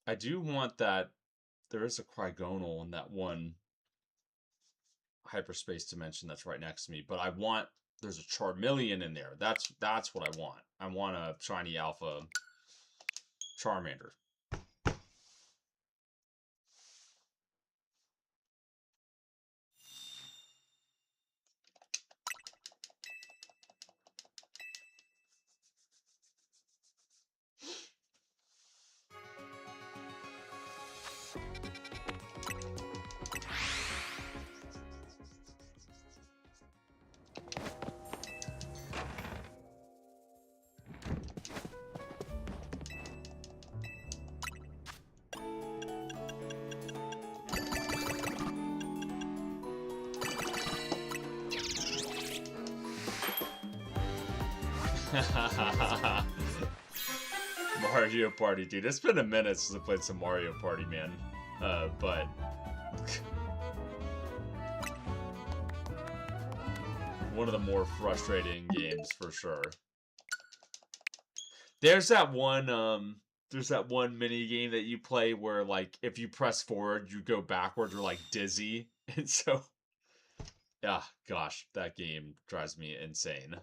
I do want that. There is a Crigonal in that one hyperspace dimension that's right next to me, but I want. There's a Charmeleon in there. That's what I want. I want a shiny alpha Charmander. Mario Party, dude. It's been a minute since I played some Mario Party, man. But one of the more frustrating games for sure. There's that one mini game that you play where like if you press forward, you go backward, you're like dizzy. And so yeah, gosh, that game drives me insane.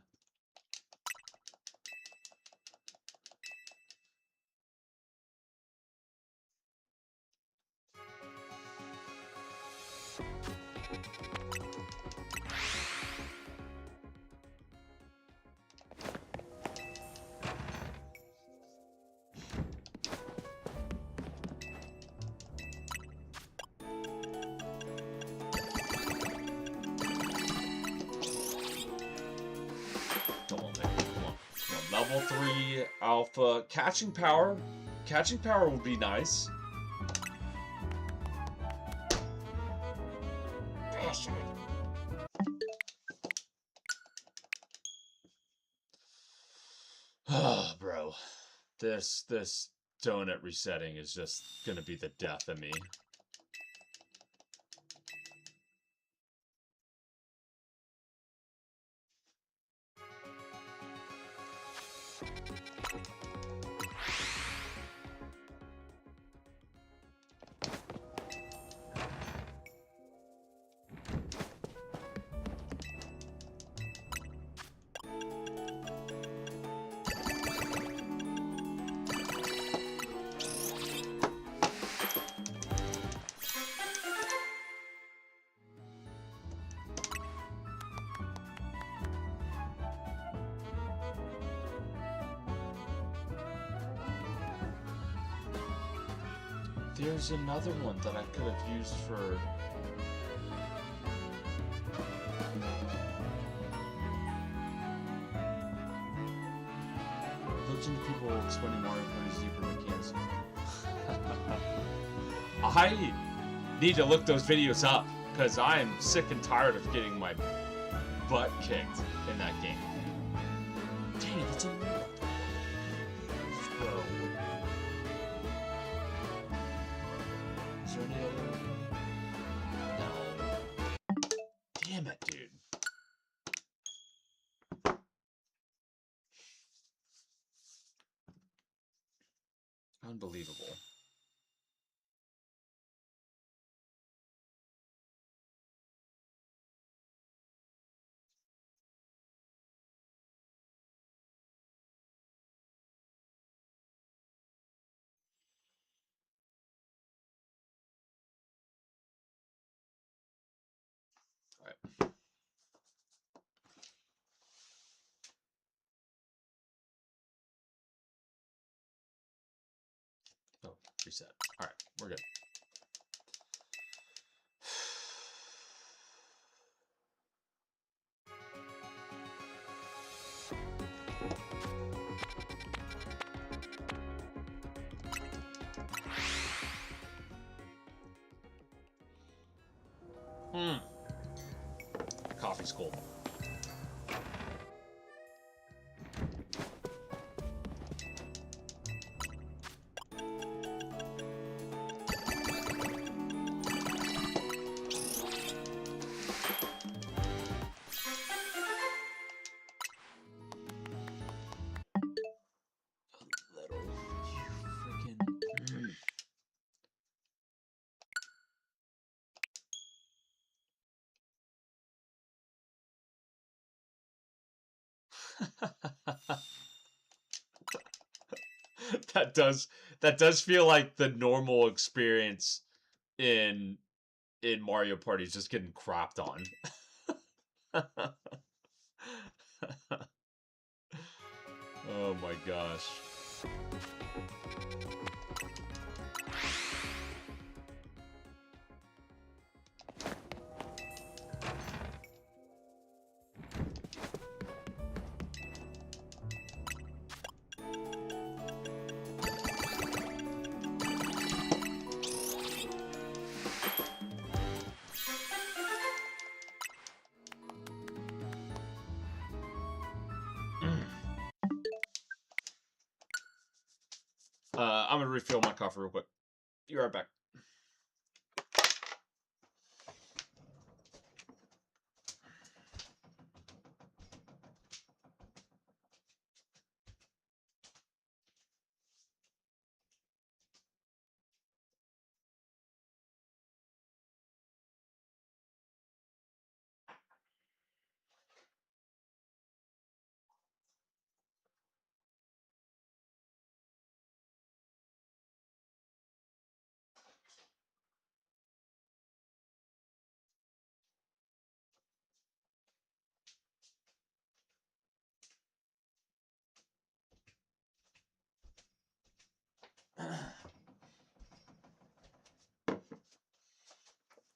Level 3 alpha catching power. Catching power would be nice. Bastard. Oh, bro. This donut resetting is just gonna be the death of me. There's another one that I could have used for... Legend people explaining Mario Party's deeper mechanics. I need to look those videos up, because I am sick and tired of getting my butt kicked in that game. Dang it, it's a... Is there any other... No. Damn it, dude. Unbelievable. Alright. Oh, reset. Alright, we're good. Coffee's cold. That does feel like the normal experience in Mario Party, is just getting crapped on. Oh my gosh. I'm gonna refill my coffee real quick. Be right back.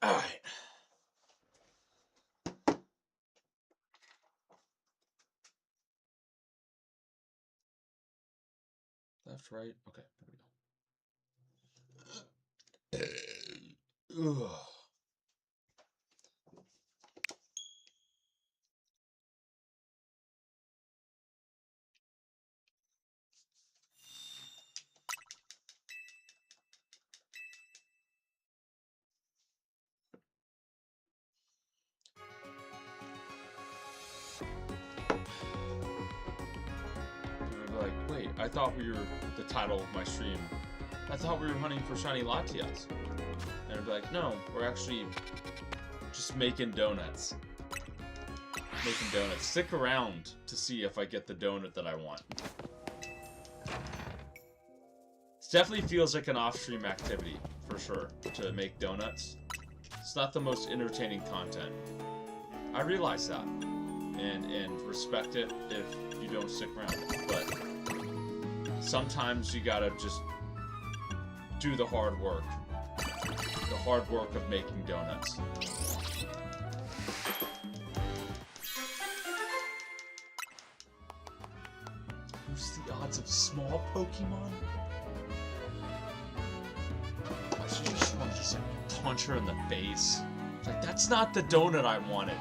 All right. Left, right. Okay, there we go. Ugh. Like, wait, I thought we were the title of my stream. I thought we were hunting for Shiny Latias. And I'd be like, no, we're actually just making donuts. Making donuts. Stick around to see if I get the donut that I want. It definitely feels like an off-stream activity, for sure, to make donuts. It's not the most entertaining content. I realize that. And respect it if you don't stick around. But sometimes you gotta just do the hard work. The hard work of making donuts. What's the odds of small Pokemon? I should just want to just like punch her in the face. It's like, that's not the donut I wanted.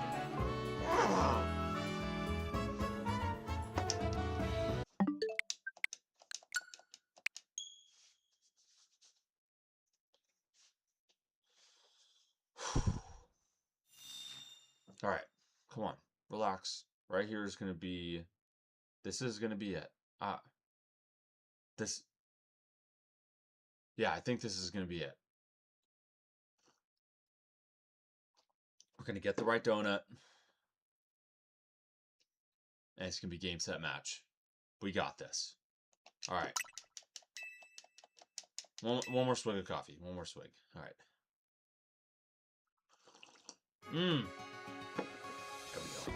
Alright, come on. Relax. Right here is gonna be... This is gonna be it. This... Yeah, I think this is gonna be it. We're gonna get the right donut. And it's gonna be game, set, match. We got this. Alright. One more swig of coffee. One more swig. Alright. Mmm. There we go.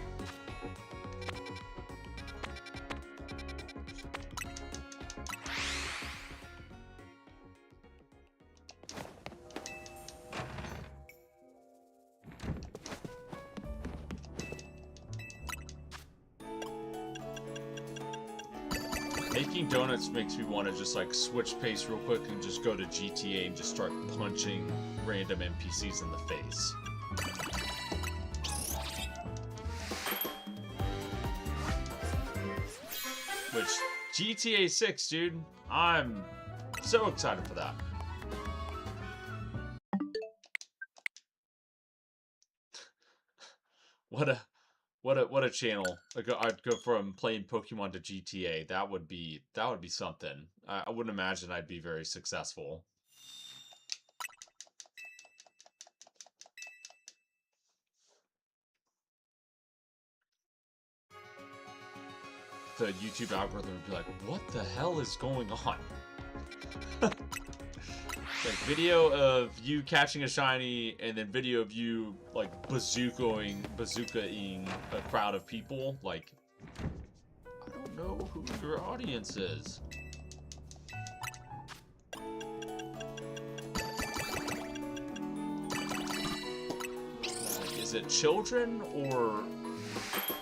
Making donuts makes me want to just like switch pace real quick and just go to GTA and just start punching random NPCs in the face. Which, GTA 6, dude, I'm so excited for that. What a channel! I'd go from playing Pokemon to GTA. That would be something. I wouldn't imagine I'd be very successful. the YouTube algorithm would be like, what the hell is going on? Like, video of you catching a shiny, and then video of you, like, bazookaing a crowd of people. Like, I don't know who your audience is. Like, is it children or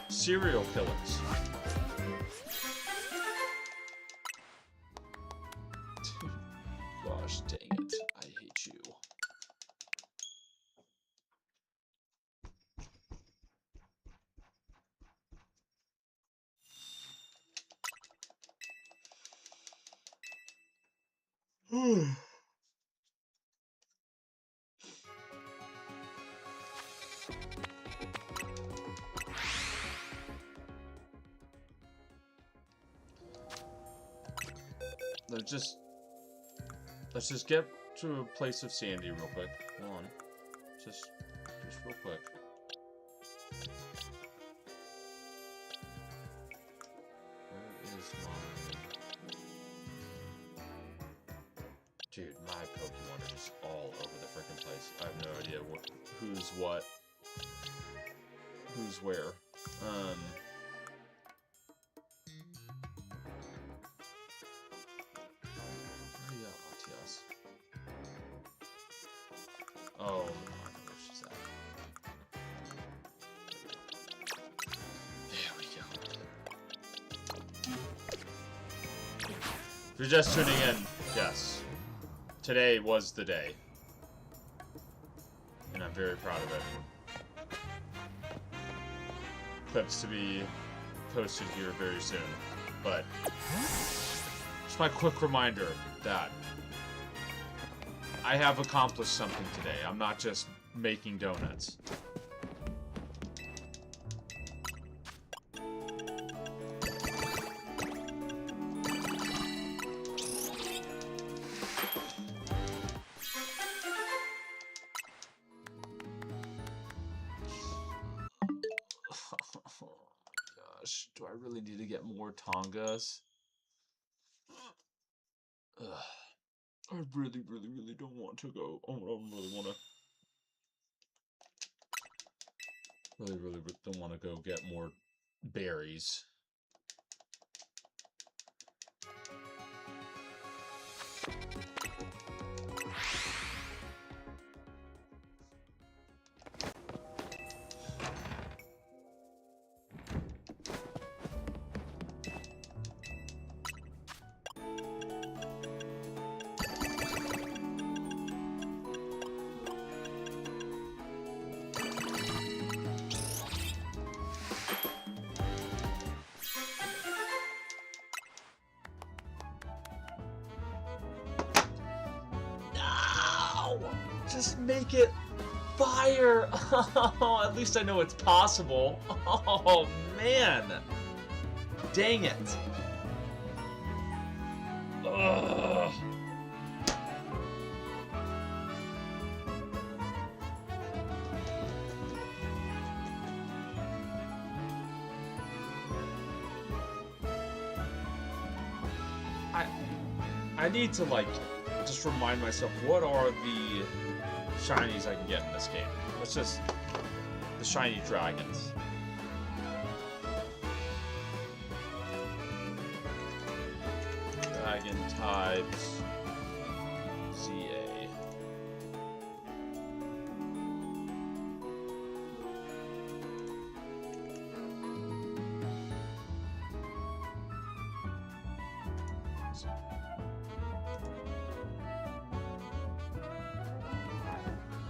serial killers? Gosh dang it, I hate you. Let's just get to a place of sanity real quick. Hold on. Just real quick. Where is my... Dude, my Pokemon are just all over the freaking place. I have no idea who's what. Who's where. Oh, I know where she's at. There we go. If you're just tuning in, yes. Today was the day. And I'm very proud of it. Clips to be posted here very soon. But, just my quick reminder that I have accomplished something today. I'm not just making donuts. Oh gosh, do I really need to get more Tongas? Ugh. I really don't want to go. Oh, I really want to. Really don't want to go get more berries. Just make it fire! Oh, at least I know it's possible. Oh, man! Dang it! Ugh. I need to, like, just remind myself, what are the shinies I can get in this game? Let's just... the shiny dragons. Dragon types... ZA.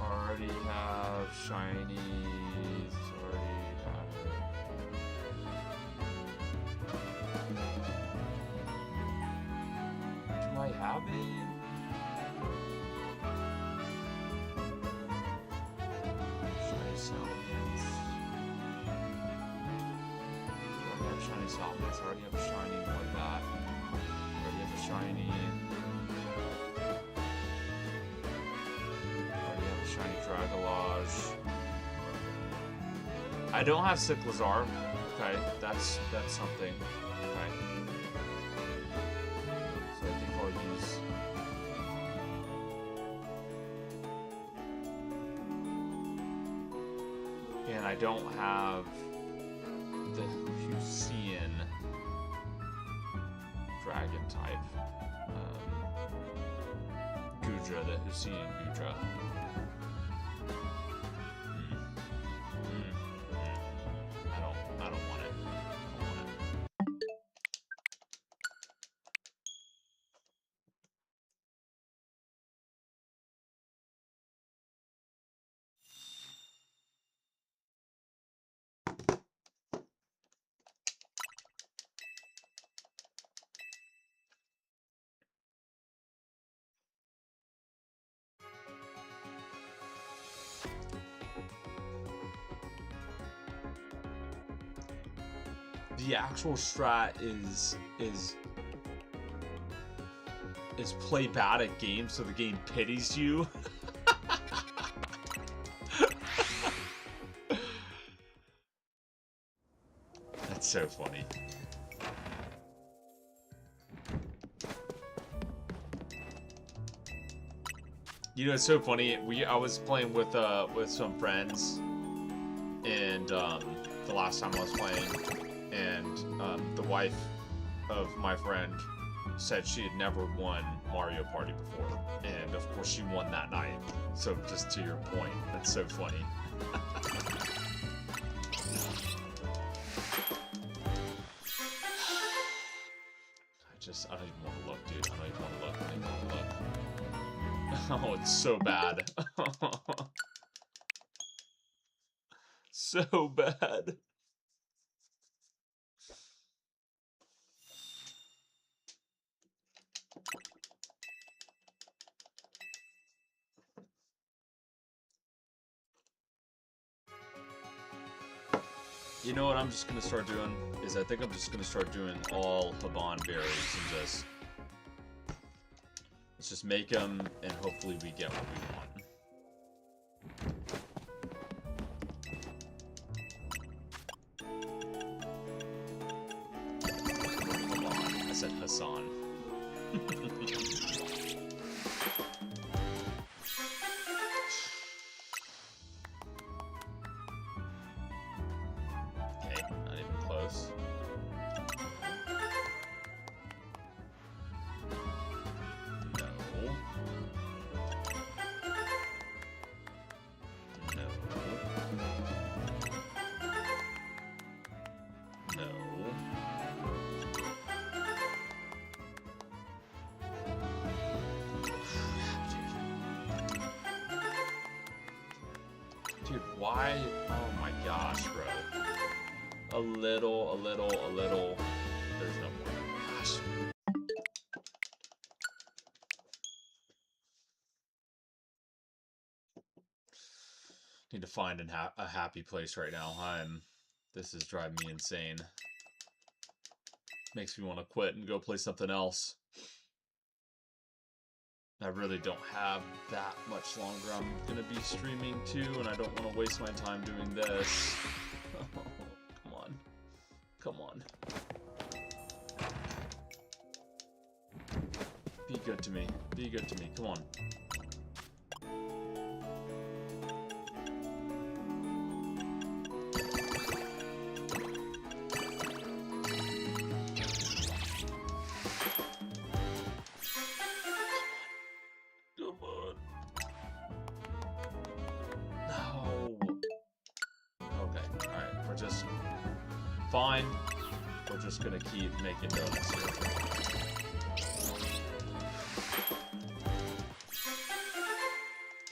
Already have shinies, already have it. Do I have it? Shiny Salamence. I already have shiny Salamence, I already have a shiny Noibat. I already have a shiny... Shiny Dragalage. I don't have Cyclizar. Okay, that's something. Okay. I don't have the Husean dragon type. Gudra, the Husean Gudra. I don't want it. I don't want it. The actual strat is play bad at games so the game pities you. That's so funny. You know, it's so funny. I was playing with some friends, and the last time I was playing, and the wife of my friend said she had never won Mario Party before, and of course she won that night. So just to your point, that's so funny. I don't even want to look, dude. I don't even want to look. I don't even want to look. Oh, it's so bad. So bad. You know what I'm just going to start doing? I think I'm just going to start doing all Haban berries and just... Let's just make them, and hopefully we get what we want. Haban. I said Hassan. Why? Oh my gosh, bro. A little. There's no more. Gosh. Need to find a happy place right now. This is driving me insane. Makes me want to quit and go play something else. I really don't have that much longer I'm going to be streaming too, and I don't want to waste my time doing this. Oh, come on. Come on. Be good to me. Be good to me. Come on. Fine. We're just gonna keep making donuts here.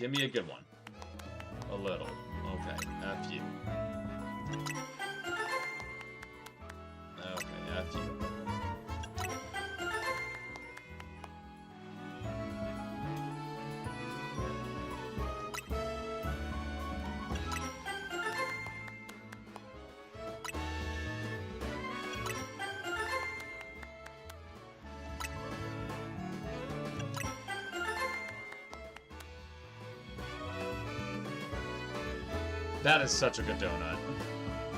Give me a good one. A little. Okay, F you. Okay, F you. That is such a good donut.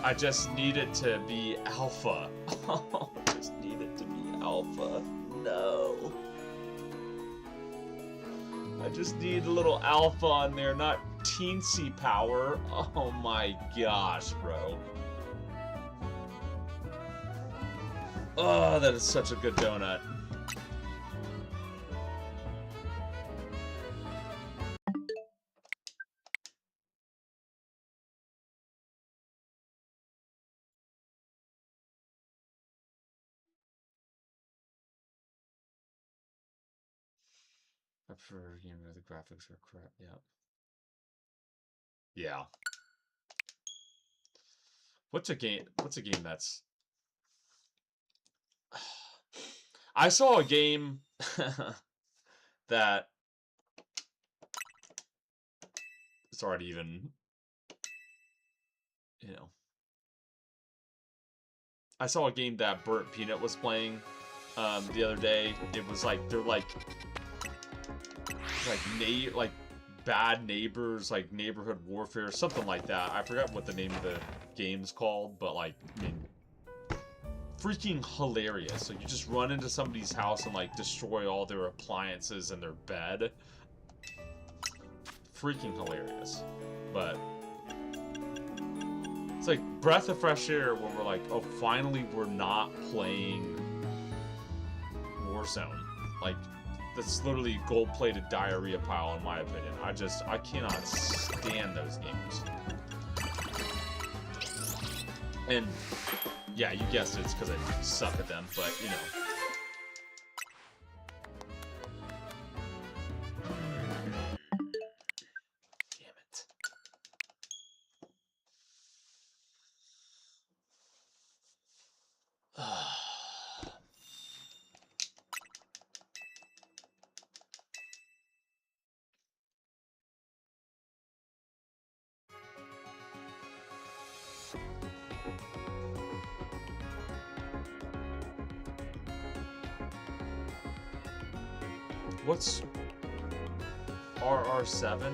I just need it to be alpha. I just need it to be alpha. No. I just need a little alpha on there, not teensy power. Oh my gosh, bro. Oh, that is such a good donut. I prefer a game where the graphics are crap. Yeah. Yeah. What's a game that's... I saw a game that... It's hard to even... You know. I saw a game that Burnt Peanut was playing the other day. It was like, they're like bad neighbors, like neighborhood warfare, something like that. I forgot what the name of the game's called, but like, I mean, freaking hilarious. So you just run into somebody's house and like destroy all their appliances and their bed. Freaking hilarious. But it's like breath of fresh air when we're like, oh, finally we're not playing Warzone. Like, that's literally gold-plated diarrhea pile, in my opinion. I cannot stand those games. And, yeah, you guessed it, it's because I suck at them, but, you know. Damn it. What's RR7?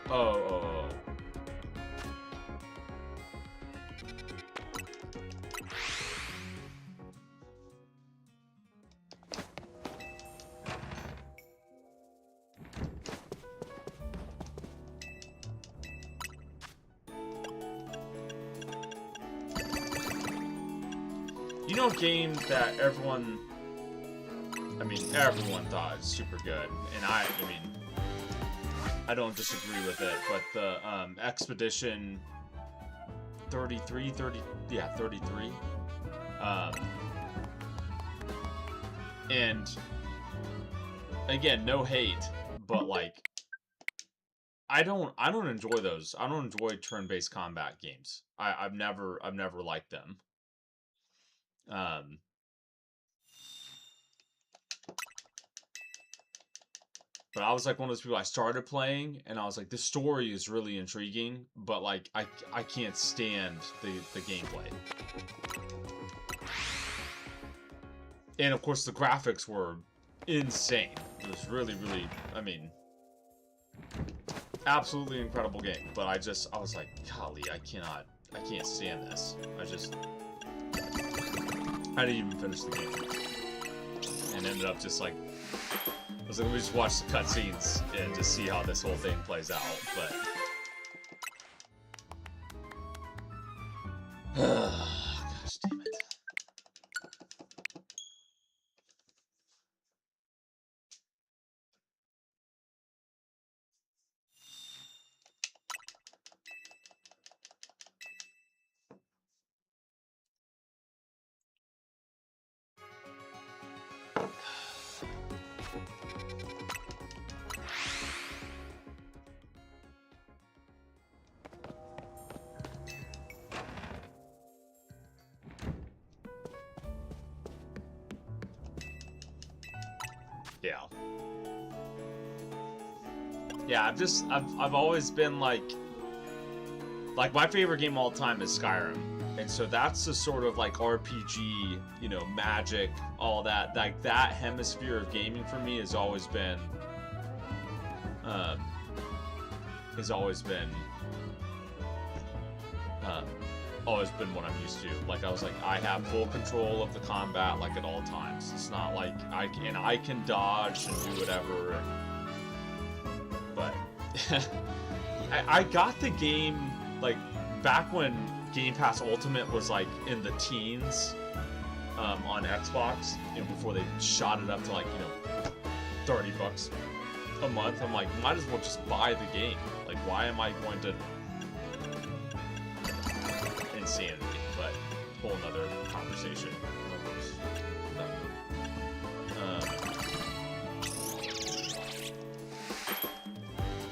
Oh. You know, a game that everyone thought was super good, and I mean, I don't disagree with it, but the Expedition 33, and again, no hate, but like, I don't enjoy those. I don't enjoy turn-based combat games. I've never liked them. But I was like one of those people, I started playing, and I was like, this story is really intriguing, but like, I can't stand the gameplay. And of course, the graphics were insane. It was really, really, I mean, absolutely incredible game. But I was like, golly, I can't stand this. I didn't even finish the game. And ended up just like, I was like, let me just watch the cutscenes and just see how this whole thing plays out, but... Gosh damn it. Yeah, I've always been like my favorite game of all time is Skyrim. And so that's the sort of like RPG, you know, magic, all that, like that hemisphere of gaming for me has always been what I'm used to. Like, I was like, I have full control of the combat, like, at all times. It's not like I can dodge and do whatever, but I got the game like back when Game Pass Ultimate was like in the teens on Xbox, you know, before they shot it up to like, you know, $30 a month. I'm like, might as well just buy the game. Like, why am I going to insanity? But whole nother conversation.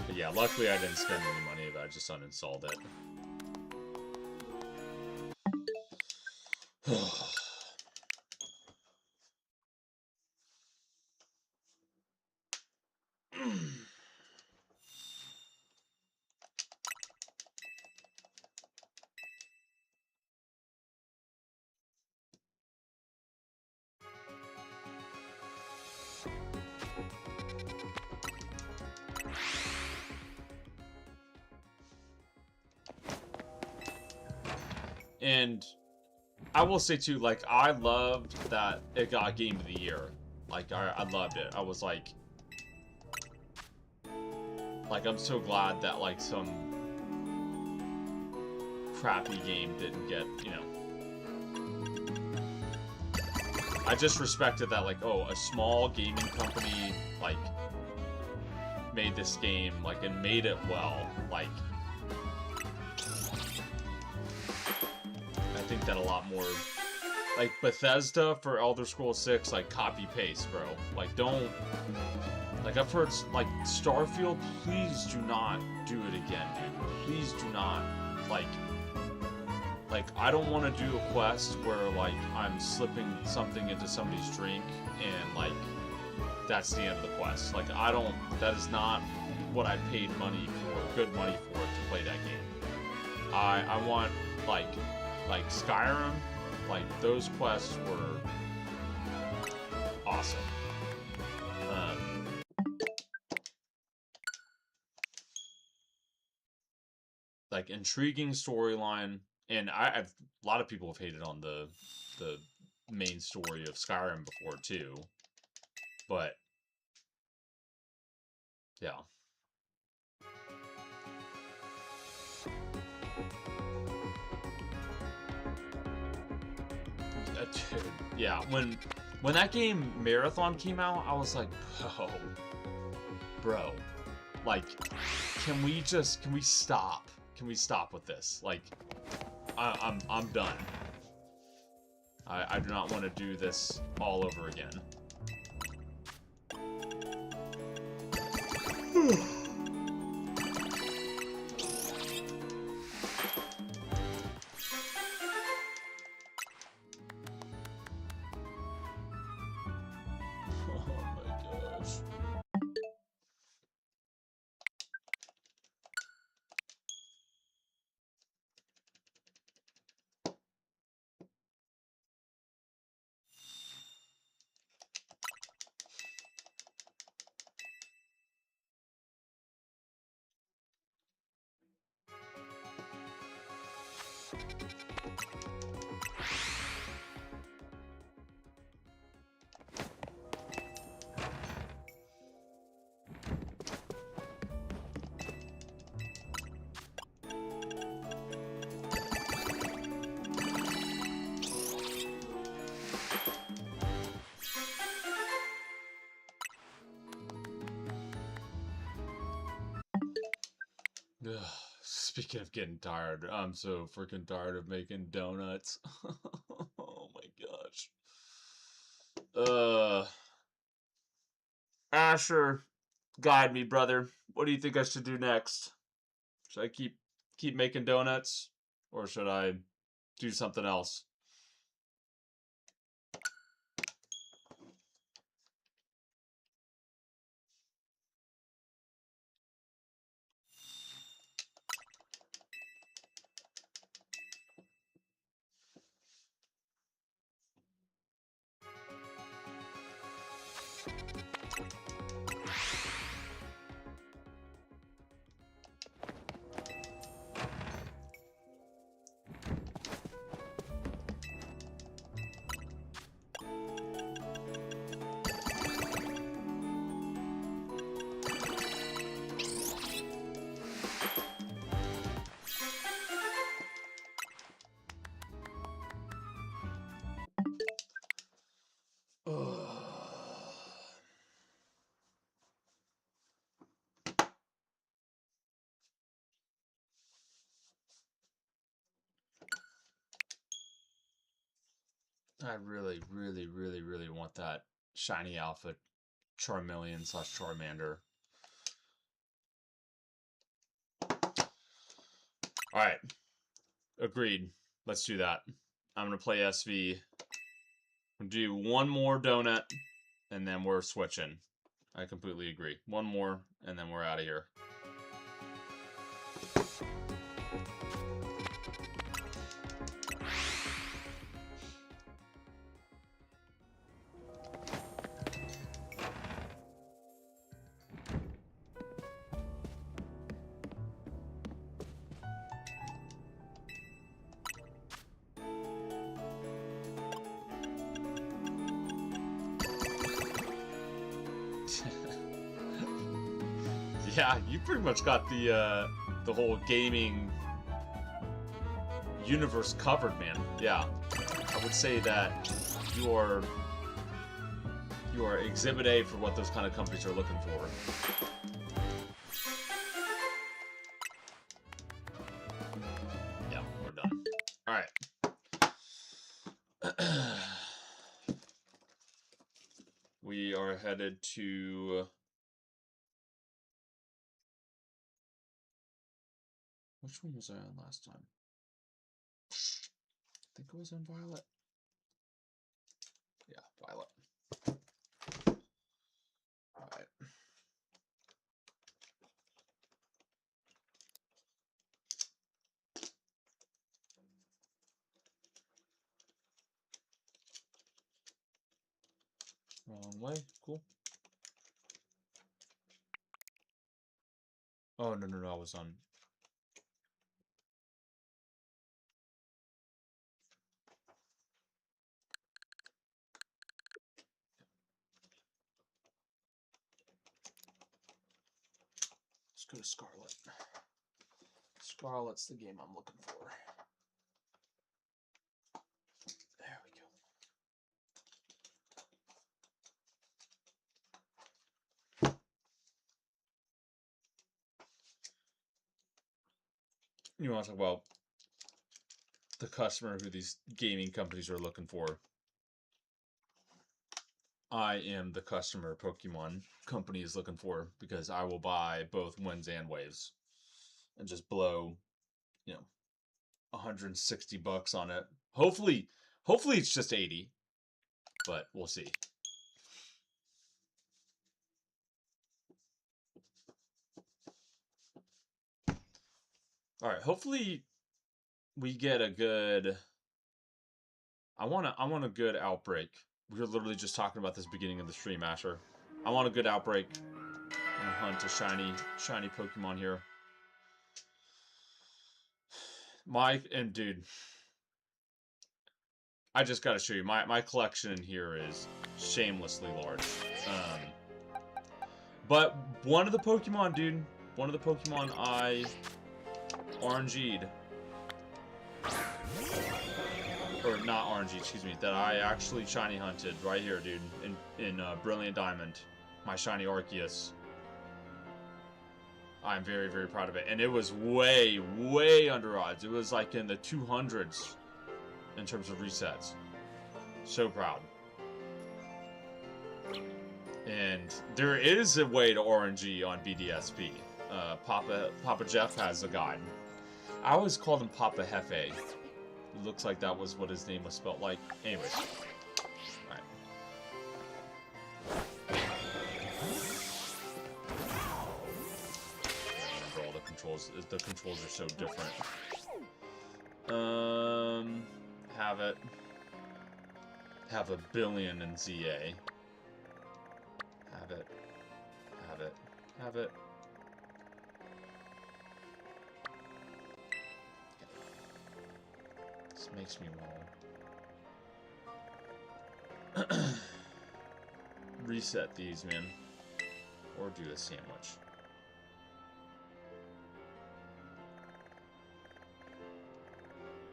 But yeah, luckily I didn't spend any money, but I just uninstalled it. And I will say too, like, I loved that it got Game of the Year. Like, I loved it. I was like, I'm so glad that, like, some crappy game didn't get, you know. I just respected that, like, oh, a small gaming company, like, made this game, like, and made it well. Like, I think that a lot more, like, Bethesda for Elder Scrolls 6, like, copy-paste, bro. Like, don't, like, I've heard, like, Starfield, please do not do it again, dude. Please do not. Like, I don't want to do a quest where, like, I'm slipping something into somebody's drink and, like, that's the end of the quest. Like, I don't, that is not what I paid money for, good money for, to play that game. I want, like Skyrim, like, those quests were awesome. Like, intriguing storyline, and I've a lot of people have hated on the main story of Skyrim before too, but yeah. Dude, yeah, when that game Marathon came out, I was like, oh, bro, like, can we stop? Can we stop with this? Like, I'm done. I do not want to do this all over again. Speaking of getting tired, I'm so freaking tired of making donuts. Oh my gosh. Asher, guide me, brother. What do you think I should do next? Should I keep making donuts, or should I do something else? I really, really, really, really want that shiny alpha Charmeleon / Charmander. Alright. Agreed. Let's do that. I'm going to play SV. I'm going to do one more donut, and then we're switching. I completely agree. One more, and then we're out of here. Yeah, you pretty much got the whole gaming universe covered, man. Yeah, I would say that you are Exhibit A for what those kind of companies are looking for. Yeah, we're done. All right. We are headed to... Which one was I on last time? I think it was on Violet. Yeah, Violet. Alright. Wrong way. Cool. Oh, no, I was on... Let's go to Scarlet. Scarlet's the game I'm looking for. There we go. You want to talk about the customer who these gaming companies are looking for? I am the customer Pokemon company is looking for, because I will buy both wins and waves and just blow, 160 bucks on it. Hopefully it's just 80, but we'll see. All right, hopefully we get a good... I want a good outbreak. We were literally just talking about this beginning of the stream, Asher. I want a good outbreak. I'm gonna hunt a shiny Pokemon here. Dude, I just gotta show you, my collection in here is shamelessly large. But one of the Pokemon, dude, I RNG'd, or not RNG, excuse me, that I actually shiny hunted right here, dude, in Brilliant Diamond, my shiny Arceus. I'm very, very proud of it, and it was way, way under odds. It was like in the 200s in terms of resets. So proud. And there is a way to RNG on BDSP. Papa Jeff has a guide. I always called him Papa Hefe. It looks like that was what his name was spelled like. Anyways. Alright. Remember all the controls. The controls are so different. Have it. Have a billion in ZA. Have it. Have it. Have it. This makes me want to reset these, man. Or do a sandwich.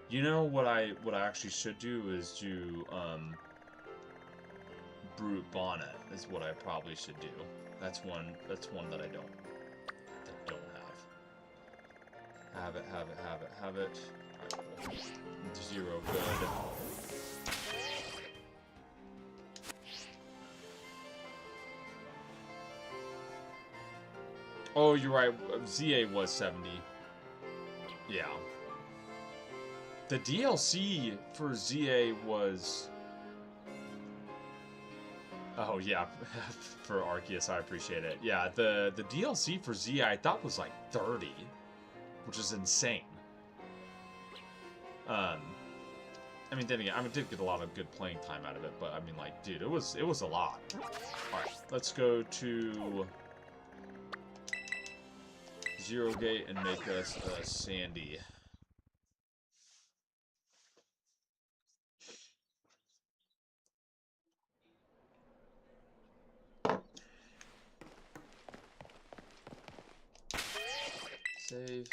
You know what I actually should do is do Brute Bonnet is what I probably should do. That's one that I don't have. Have it. Alright, cool. 0 good. Oh, you're right. ZA was 70. Yeah. The DLC for ZA was... Oh, yeah. For Arceus, I appreciate it. Yeah, the DLC for ZA I thought was like 30, which is insane. I mean, then again, I did get a lot of good playing time out of it, but I mean, like, dude, it was a lot. All right, let's go to Zero Gate and make us a Sandy. Save.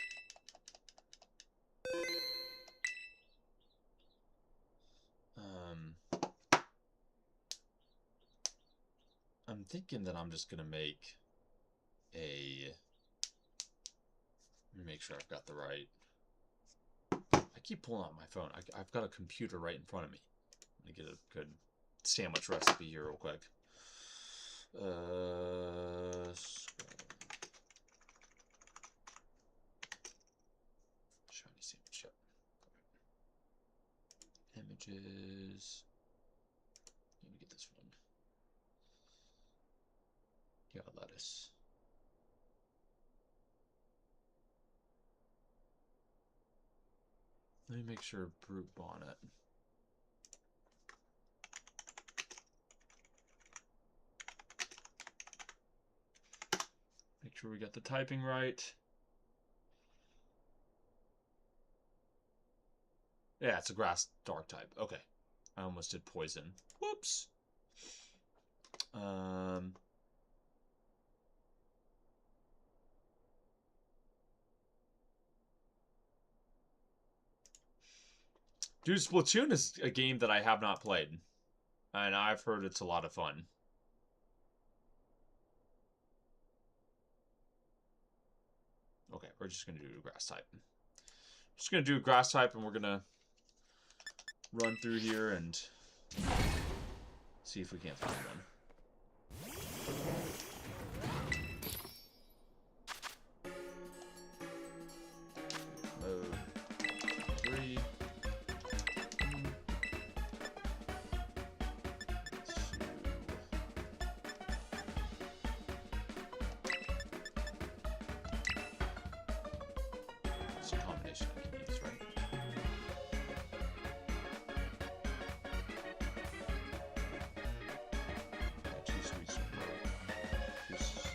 I'm thinking that I'm just gonna make a... Let me make sure I've got the right... I keep pulling out my phone. I've got a computer right in front of me. Let me get a good sandwich recipe here real quick. Shiny sandwich, yep. Images. Let me get this one. Yeah, lettuce. Let me make sure Brute Bonnet. Make sure we got the typing right. Yeah, it's a grass dark type. Okay. I almost did poison. Whoops. Dude, Splatoon is a game that I have not played. And I've heard it's a lot of fun. Okay, we're just going to do grass type. Just going to do grass type, and we're going to run through here and see if we can't find one. Mode 3. It's a combination I can use, right? Two sweets and milk. Two sours.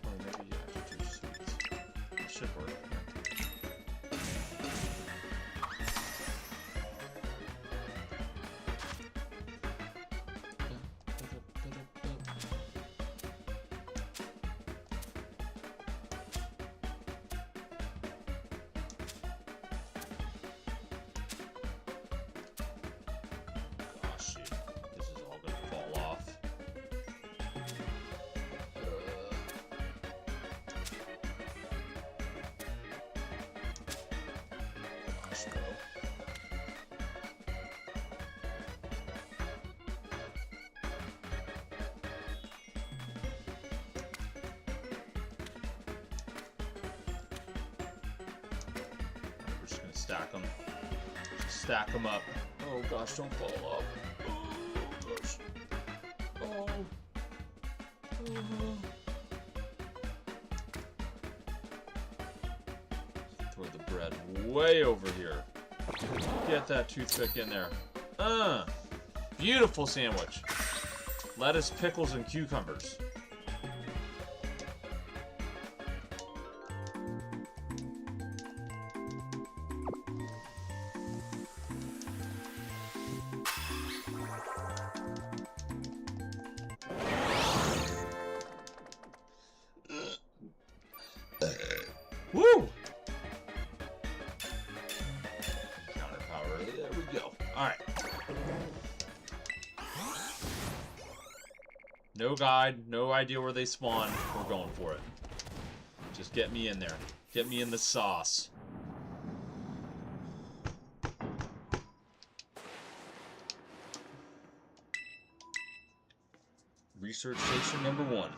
Or maybe after two sweets. That should work. Gosh, dude. This is all gonna fall off. Gosh, bro. We're just gonna stack them. Just stack them up. Oh gosh, don't fall off. Oh gosh. Oh. Throw the bread way over here. Get that toothpick in there. Beautiful sandwich. Lettuce, pickles, and cucumbers. Woo! Counter power. There we go. Alright. No guide, no idea where they spawn. We're going for it. Just get me in there. Get me in the sauce. Research station number 1. Okay,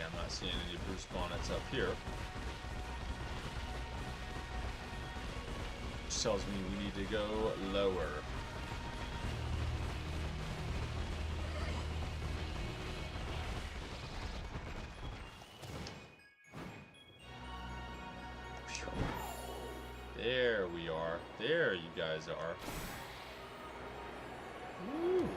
I'm not seeing any Bruce Bonnets up here. Which tells me we need to go lower. There we are. There you guys are. Woo.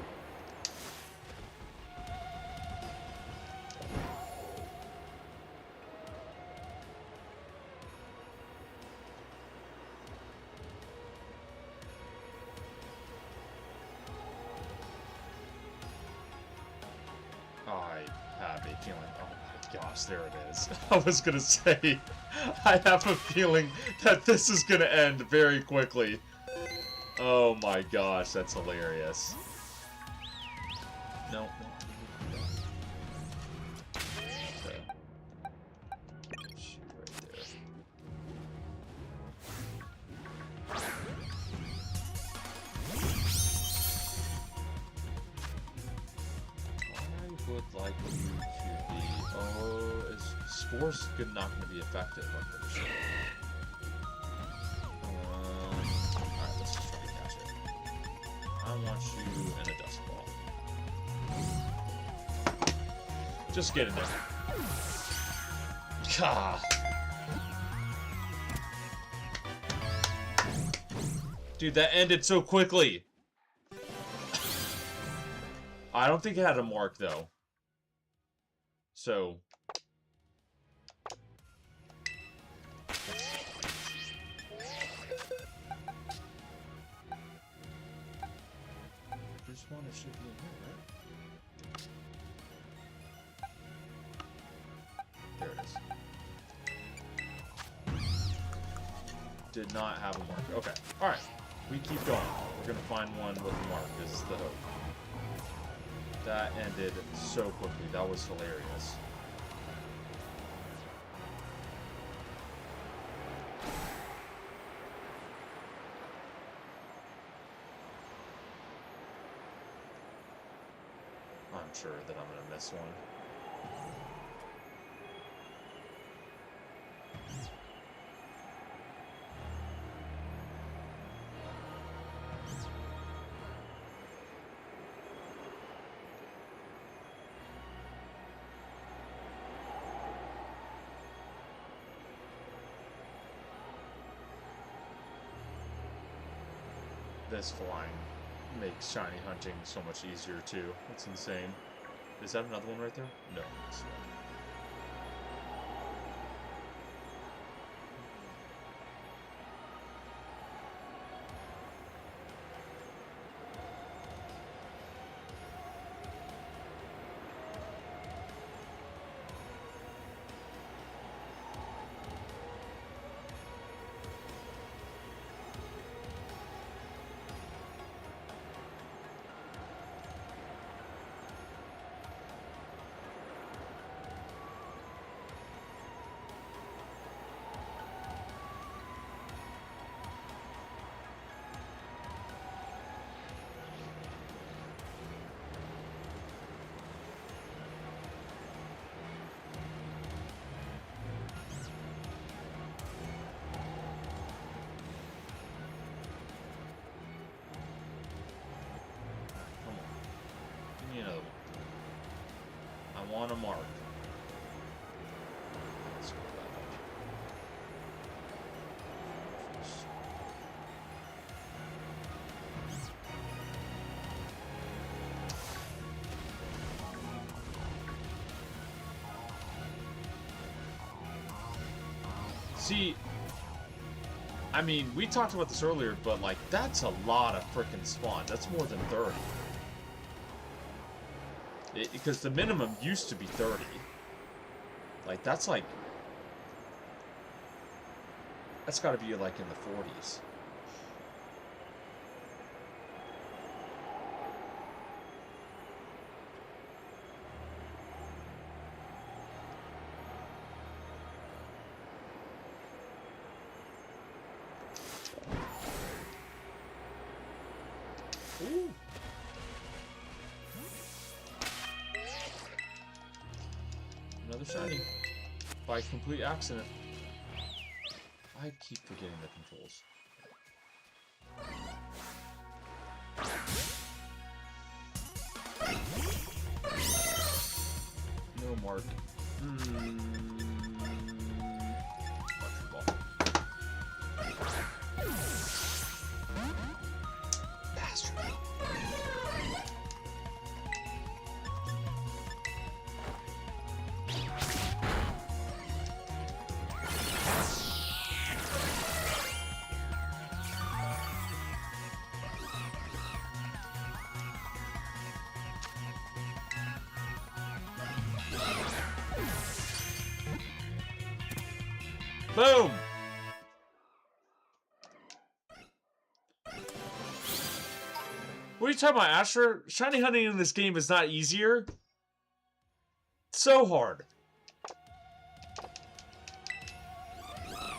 I have a feeling. Oh my gosh, there it is. I was gonna say, I have a feeling that this is gonna end very quickly. Oh my gosh, that's hilarious. No. Okay. Shoot right there. I would like you to be. Oh, is Spore's not going to be effective? I'm pretty sure. Alright, let's just try to catch it. I want you in a dust ball. Just get in there. Gah. Dude, that ended so quickly. I don't think it had a mark, though. So... Bruce Banner should be in here, right? There it is. Did not have a mark. Okay. Alright. We keep going. We're gonna find one with a mark, is the hope. That ended so quickly. That was hilarious. I'm sure that I'm gonna miss one. This flying makes shiny hunting so much easier too. It's insane. Is that another one right there? No. It's not. Another one. I want a mark. Let's go back up. See, I mean, we talked about this earlier, but like, that's a lot of frickin' spawn. That's more than 30. Because the minimum used to be 30. Like, that's like... That's gotta be like in the 40s. Ooh. Another shiny. By complete accident. I keep forgetting the controls. No mark. Archery ball. Bastard. Boom! What are you talking about, Asher? Shiny hunting in this game is not easier. It's so hard.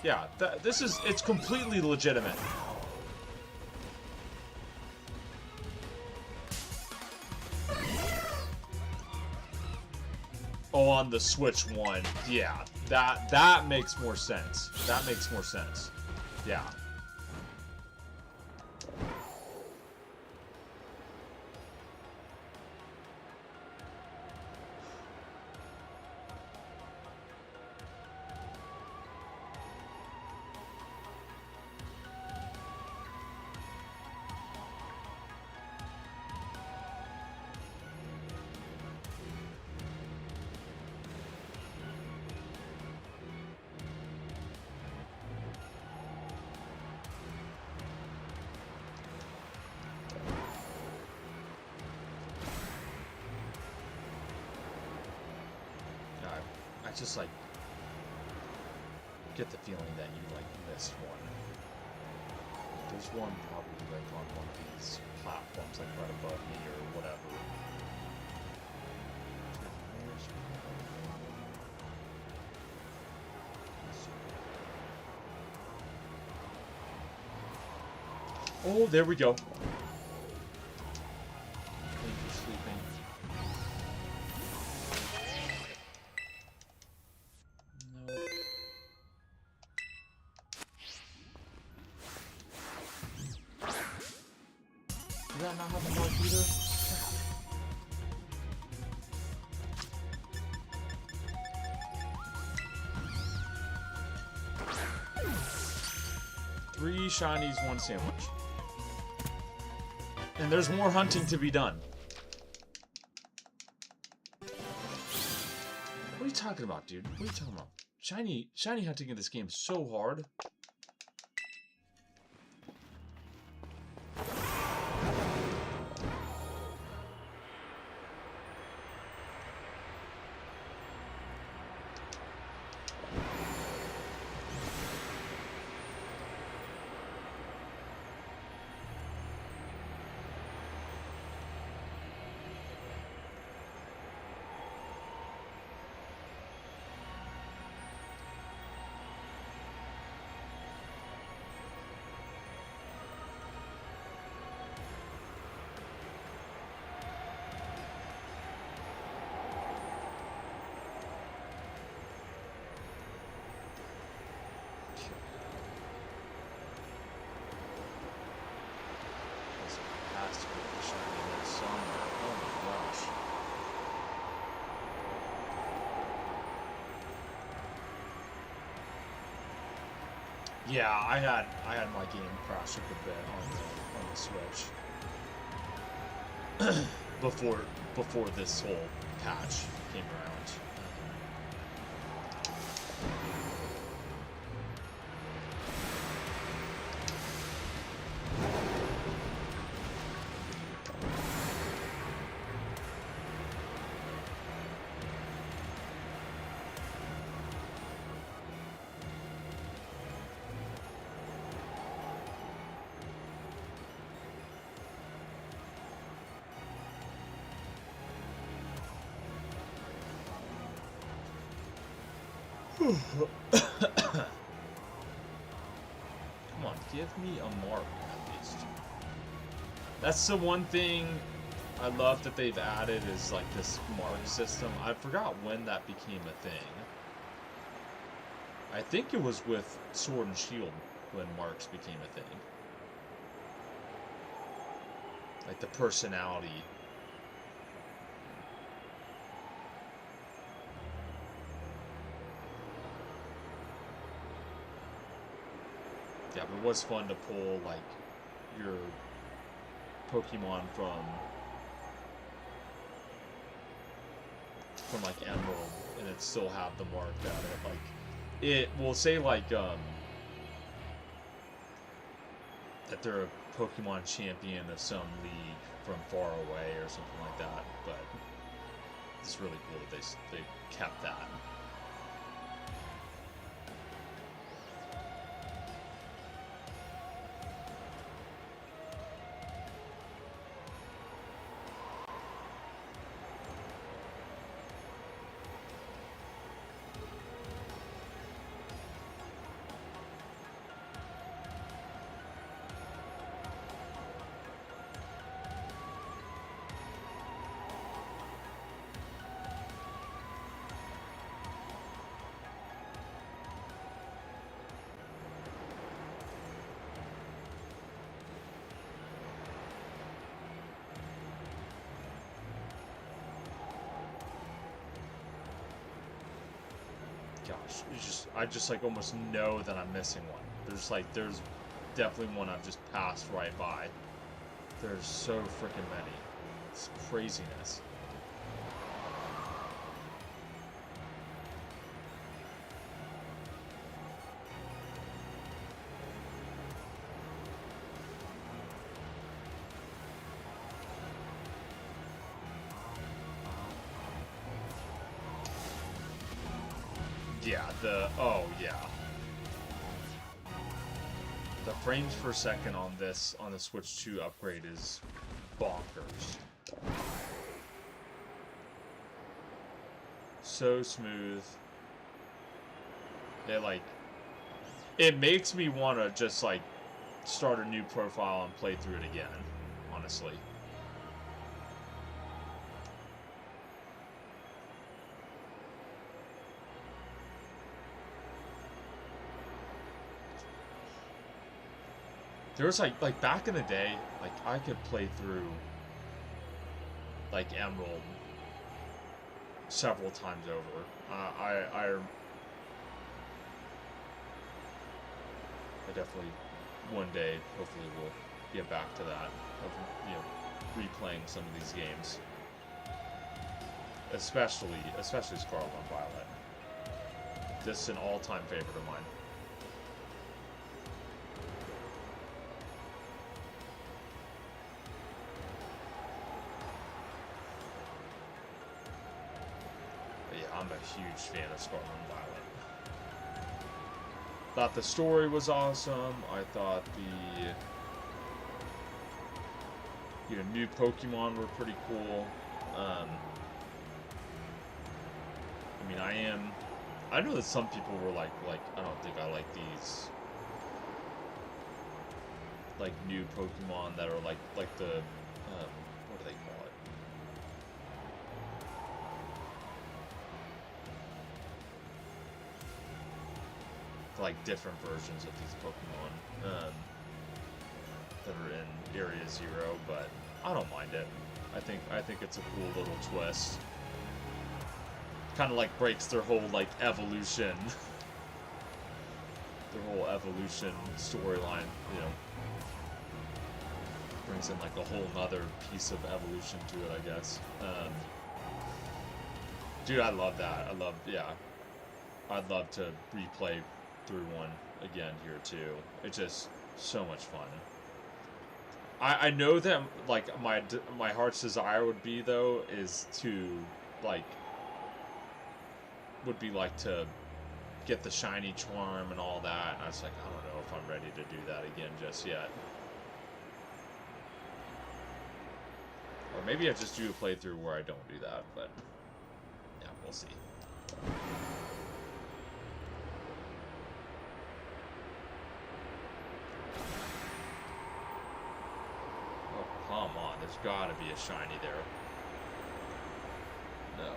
Yeah, it's completely legitimate. Oh, on the Switch one. Yeah, that makes more sense. That makes more sense. Yeah. I just like get the feeling that you like missed one. There's one probably like on one of these platforms, like right above me or whatever. Oh, there we go. Thank you, sleeping. No. Did that not have a mark either? Three shinies, one sandwich. And there's more hunting to be done. What are you talking about, dude? What are you talking about? Shiny hunting in this game is so hard. Yeah, I had my game crash a good bit on the Switch before this whole patch came around. Come on, give me a mark at least. That's the one thing I love that they've added is like this mark system. I forgot when that became a thing. I think it was with Sword and Shield when marks became a thing. Like the personality. Yeah, but it was fun to pull like your Pokemon from like Emerald and it still have the mark at it. Like it will say like that they're a Pokemon champion of some league from far away or something like that, but it's really cool that they kept that. Gosh, I just like almost know that I'm missing one. There's definitely one I've just passed right by. There's so freaking many. It's craziness. Yeah, oh yeah. The frames per second on the Switch 2 upgrade is bonkers. So smooth. It makes me want to just like start a new profile and play through it again, honestly. There was like back in the day, like I could play through like Emerald several times over. I definitely one day hopefully will get back to that of replaying some of these games, especially Scarlet and Violet. This is an all-time favorite of mine. I'm a huge fan of Scarlet and Violet. Thought the story was awesome. I thought the new Pokemon were pretty cool. I mean, I know that some people were like I don't think I like these like new Pokemon that are like the what do they call it? Like different versions of these Pokemon that are in Area Zero, but I don't mind it. I think it's a cool little twist. Kind of like breaks their whole like evolution, their whole evolution storyline. Brings in like a whole nother piece of evolution to it, I guess. Dude, I love that. I'd love to replay through one again here too. It's just so much fun. I know that like my heart's desire would be though is to to get the shiny charm and all that. And I was like, I don't know if I'm ready to do that again just yet. Or maybe I just do a playthrough where I don't do that, but yeah, we'll see. Oh, come on, there's gotta be a shiny there. No way.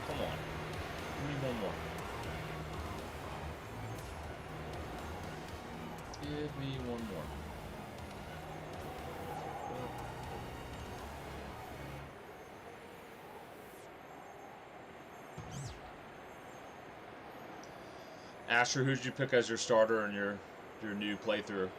Come on. Give me one more. Give me one more. Asher, who'd you pick as your starter in your new playthrough?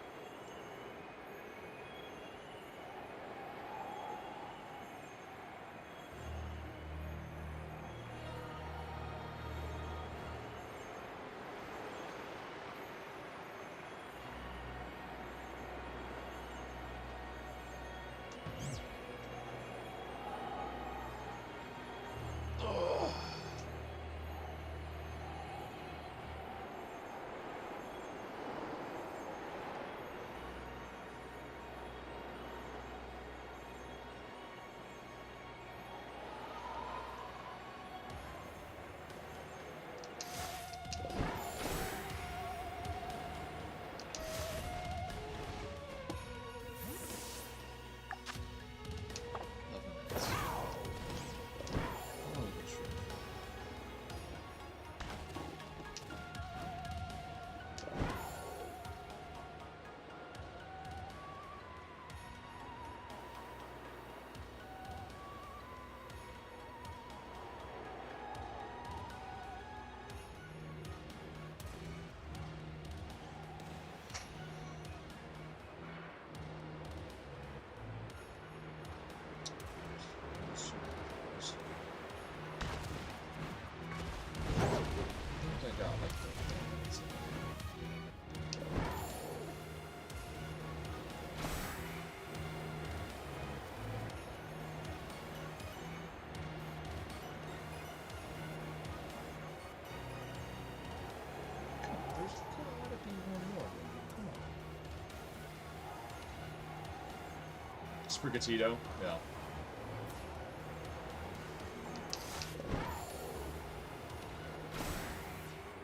Sprigatito? Yeah.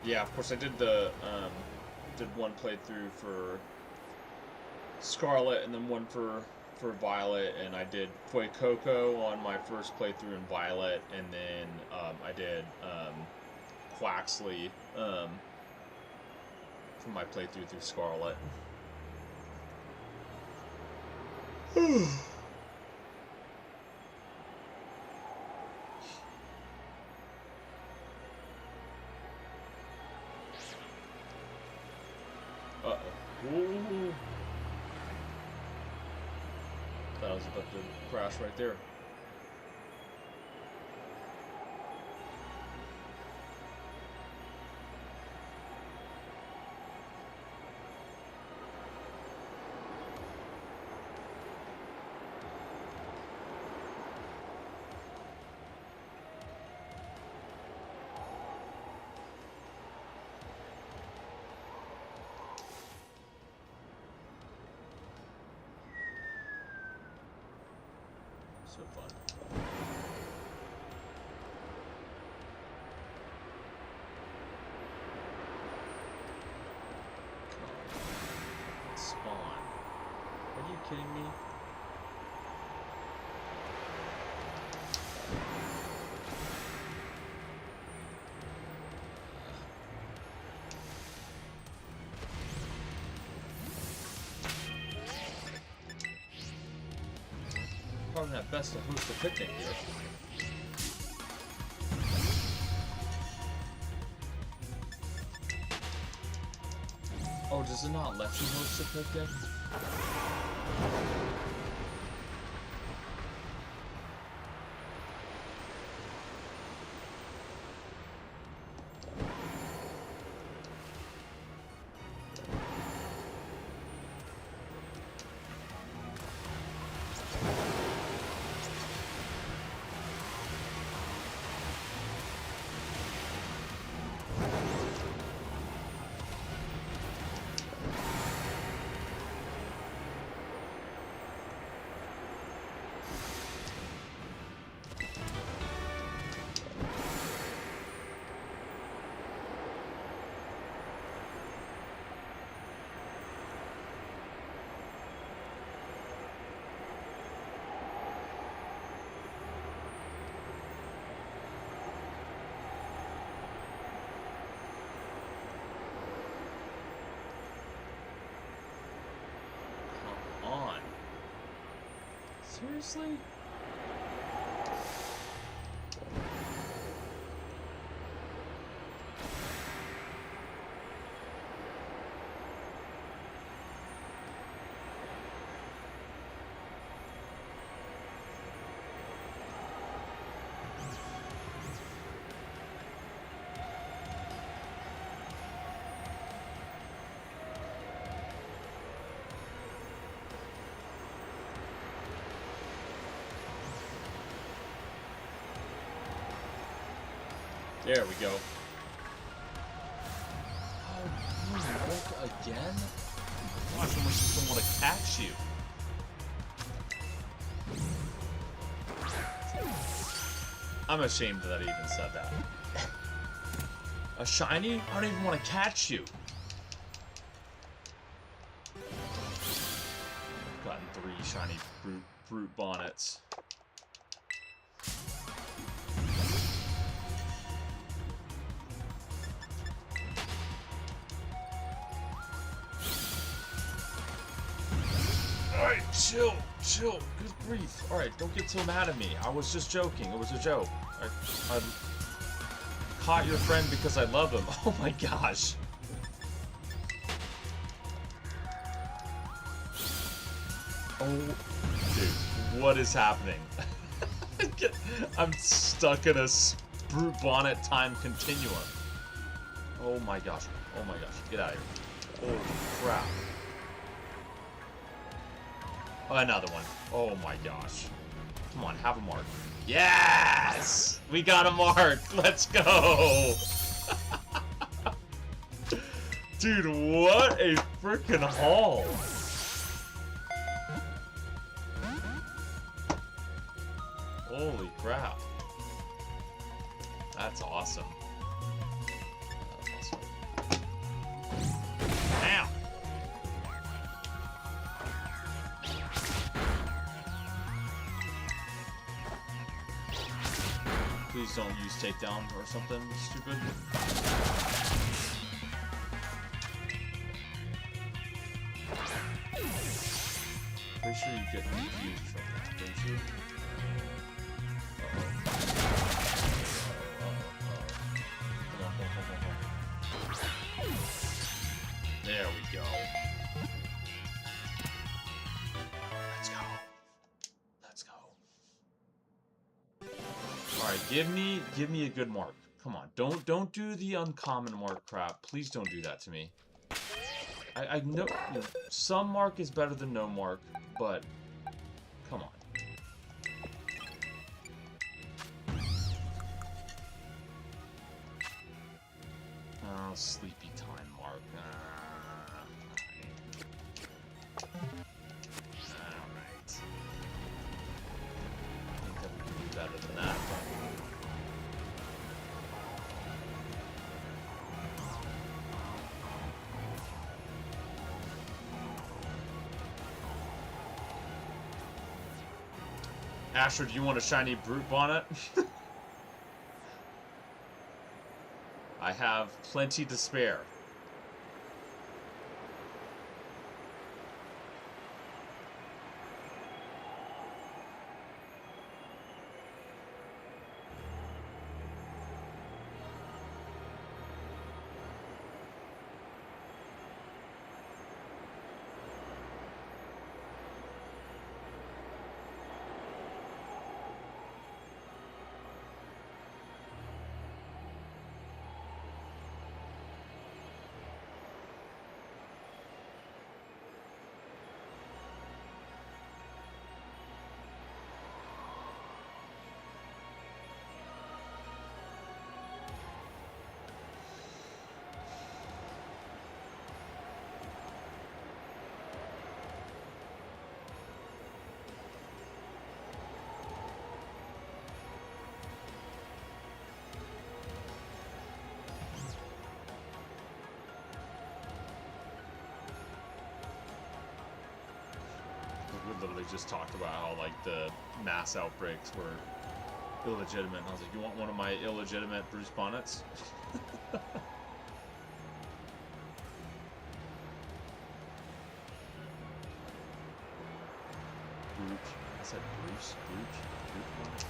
Yeah, of course I did the, did one playthrough for Scarlet and then one for Violet, and I did Fuecoco on my first playthrough in Violet, and then, I did, Quaxley, for my playthrough through Scarlet. Uh-oh. Ooh. Thought I was about to crash right there. So fun. Spawn. Are you kidding me? probably not best to host a picnic here. Oh, does it not let you host a picnic? On. Seriously? There we go. Oh, you woke again? Gosh, I almost don't want to catch you. I'm ashamed that I even said that. A shiny? I don't even want to catch you. I've gotten 3 shiny fruit bonnets. Alright, chill. Good grief. Alright, don't get so mad at me. I was just joking. It was a joke. I caught your friend because I love him. Oh my gosh. Oh, dude, what is happening? I'm stuck in a brute bonnet time continuum. Oh my gosh. Get out of here. Holy crap. Oh, another one. Oh my gosh. Come on, have a mark. Yes! We got a mark. Let's go. Dude, what a freaking haul. Holy crap. That's awesome. Ow! Please don't use takedown or something stupid. Pretty sure you get confused from that, don't you? There we go. Let's go. Alright, give me a good mark. Come on, don't do the uncommon mark crap. Please don't do that to me. I know, you know some mark is better than no mark, but come on. Oh, sleepy time mark. Alright. I think that we can do better than that, but... Asher, do you want a shiny brute bonnet? I have plenty to spare. literally just talked about how like the mass outbreaks were illegitimate, and I was like, you want one of my illegitimate Bruce Bonnets? Brooch. I said Bruce. Brooch. Brooch.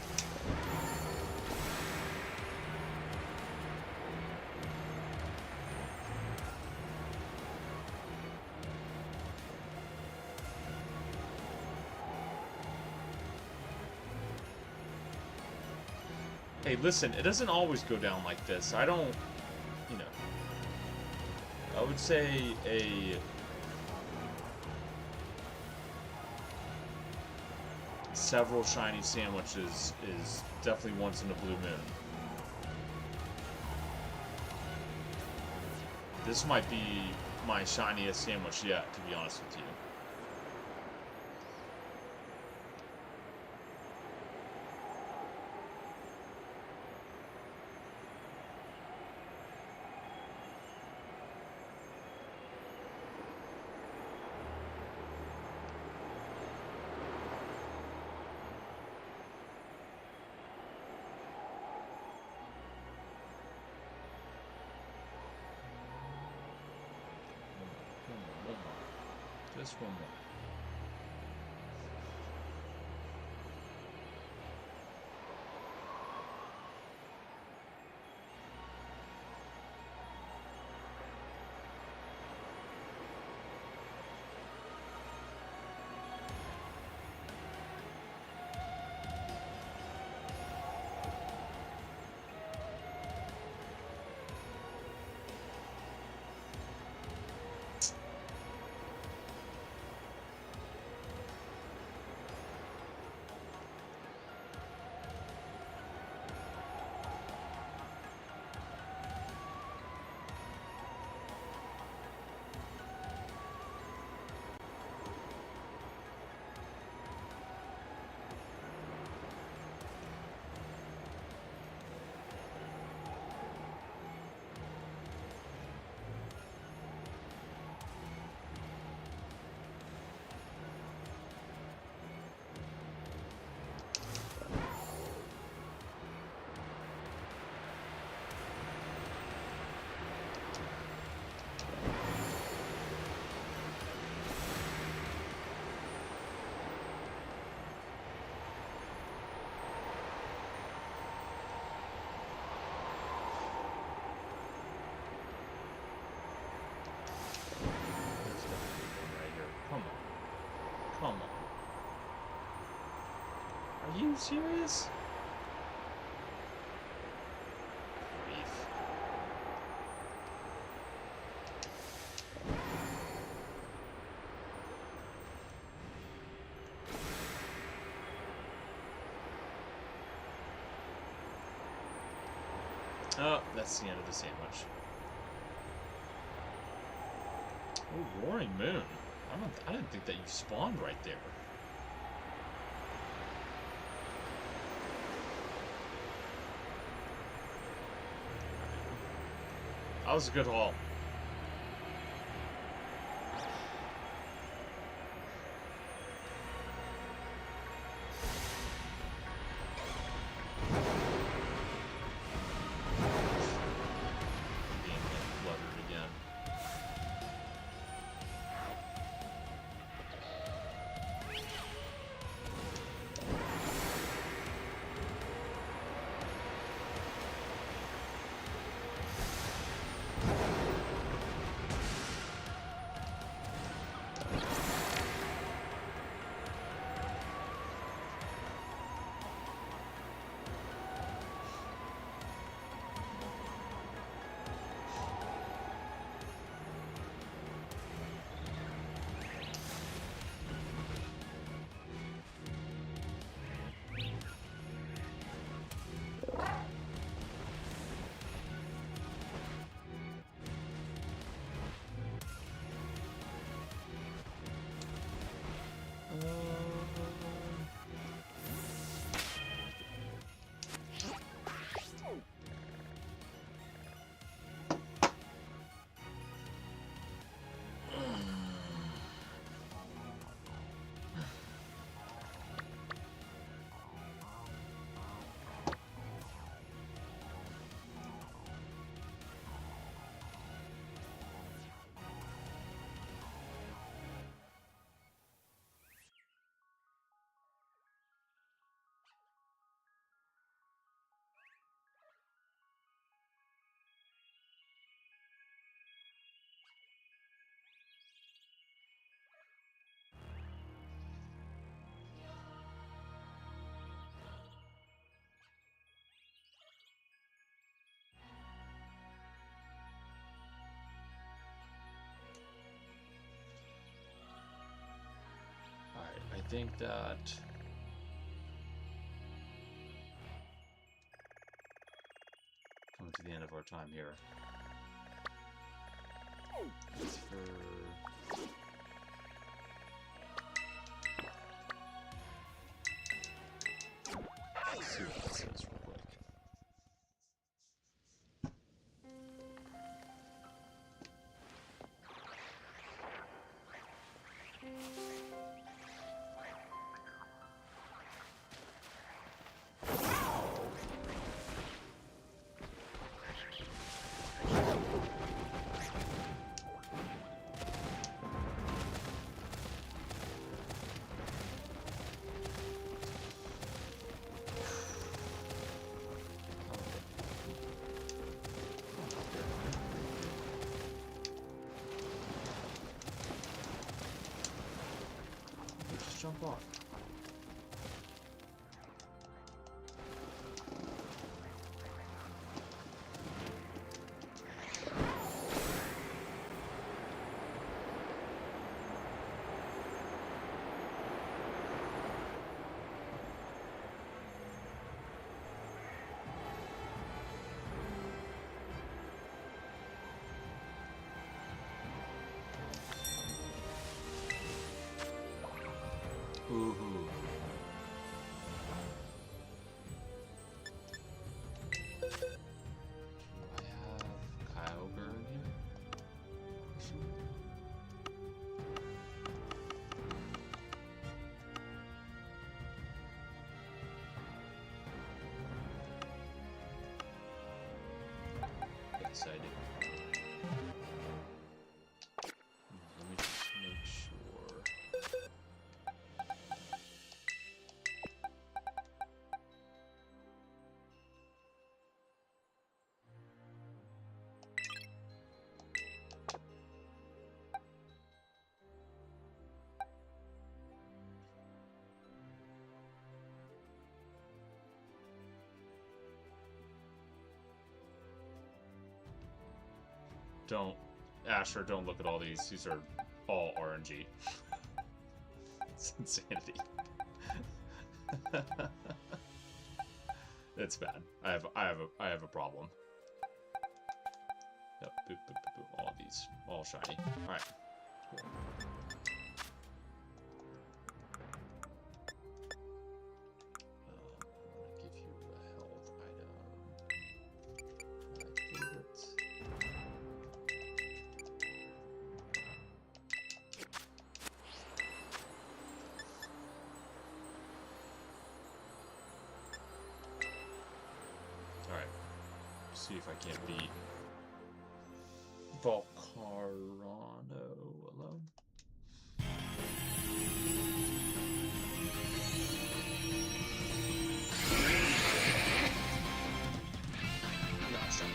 Hey, listen, it doesn't always go down like this. I don't, you know, I would say several shiny sandwiches is definitely once in a blue moon. This might be my shiniest sandwich yet, to be honest with you. Just one more. Come on. Are you serious? Grief. Oh, that's the end of the sandwich. Oh, Roaring Moon. I didn't think that you spawned right there. That was a good haul. think that coming to the end of our time here. Let's see what that says real quick. Just jump on. Ooh. Do I have Kyogre in here? Yes, I do. Let me just make sure. Don't, Asher, don't look at all these. These are all RNG. It's insanity. It's bad. I have a problem. Yep, boop, boop, boop, boop. All these, all shiny. All right, cool. I'm gonna give you a health item. My favorite. Alright, see if I can't beat Volcarano alone. Gotcha.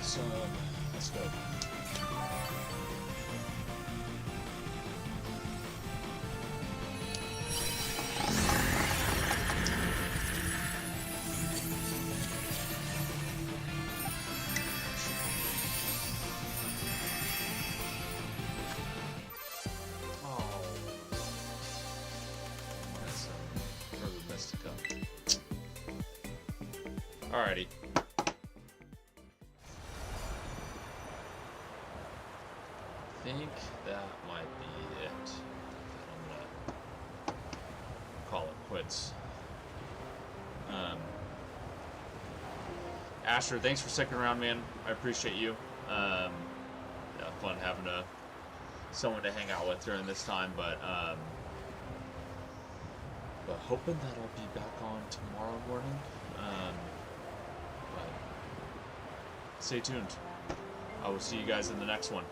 So, let's go. Oh. That's further mess to come. Alrighty. I think that might be it. I'm gonna call it quits. Asher, thanks for sticking around, man. I appreciate you. Yeah, fun having someone to hang out with during this time, but hoping that I'll be back on tomorrow morning. But stay tuned. I will see you guys in the next one.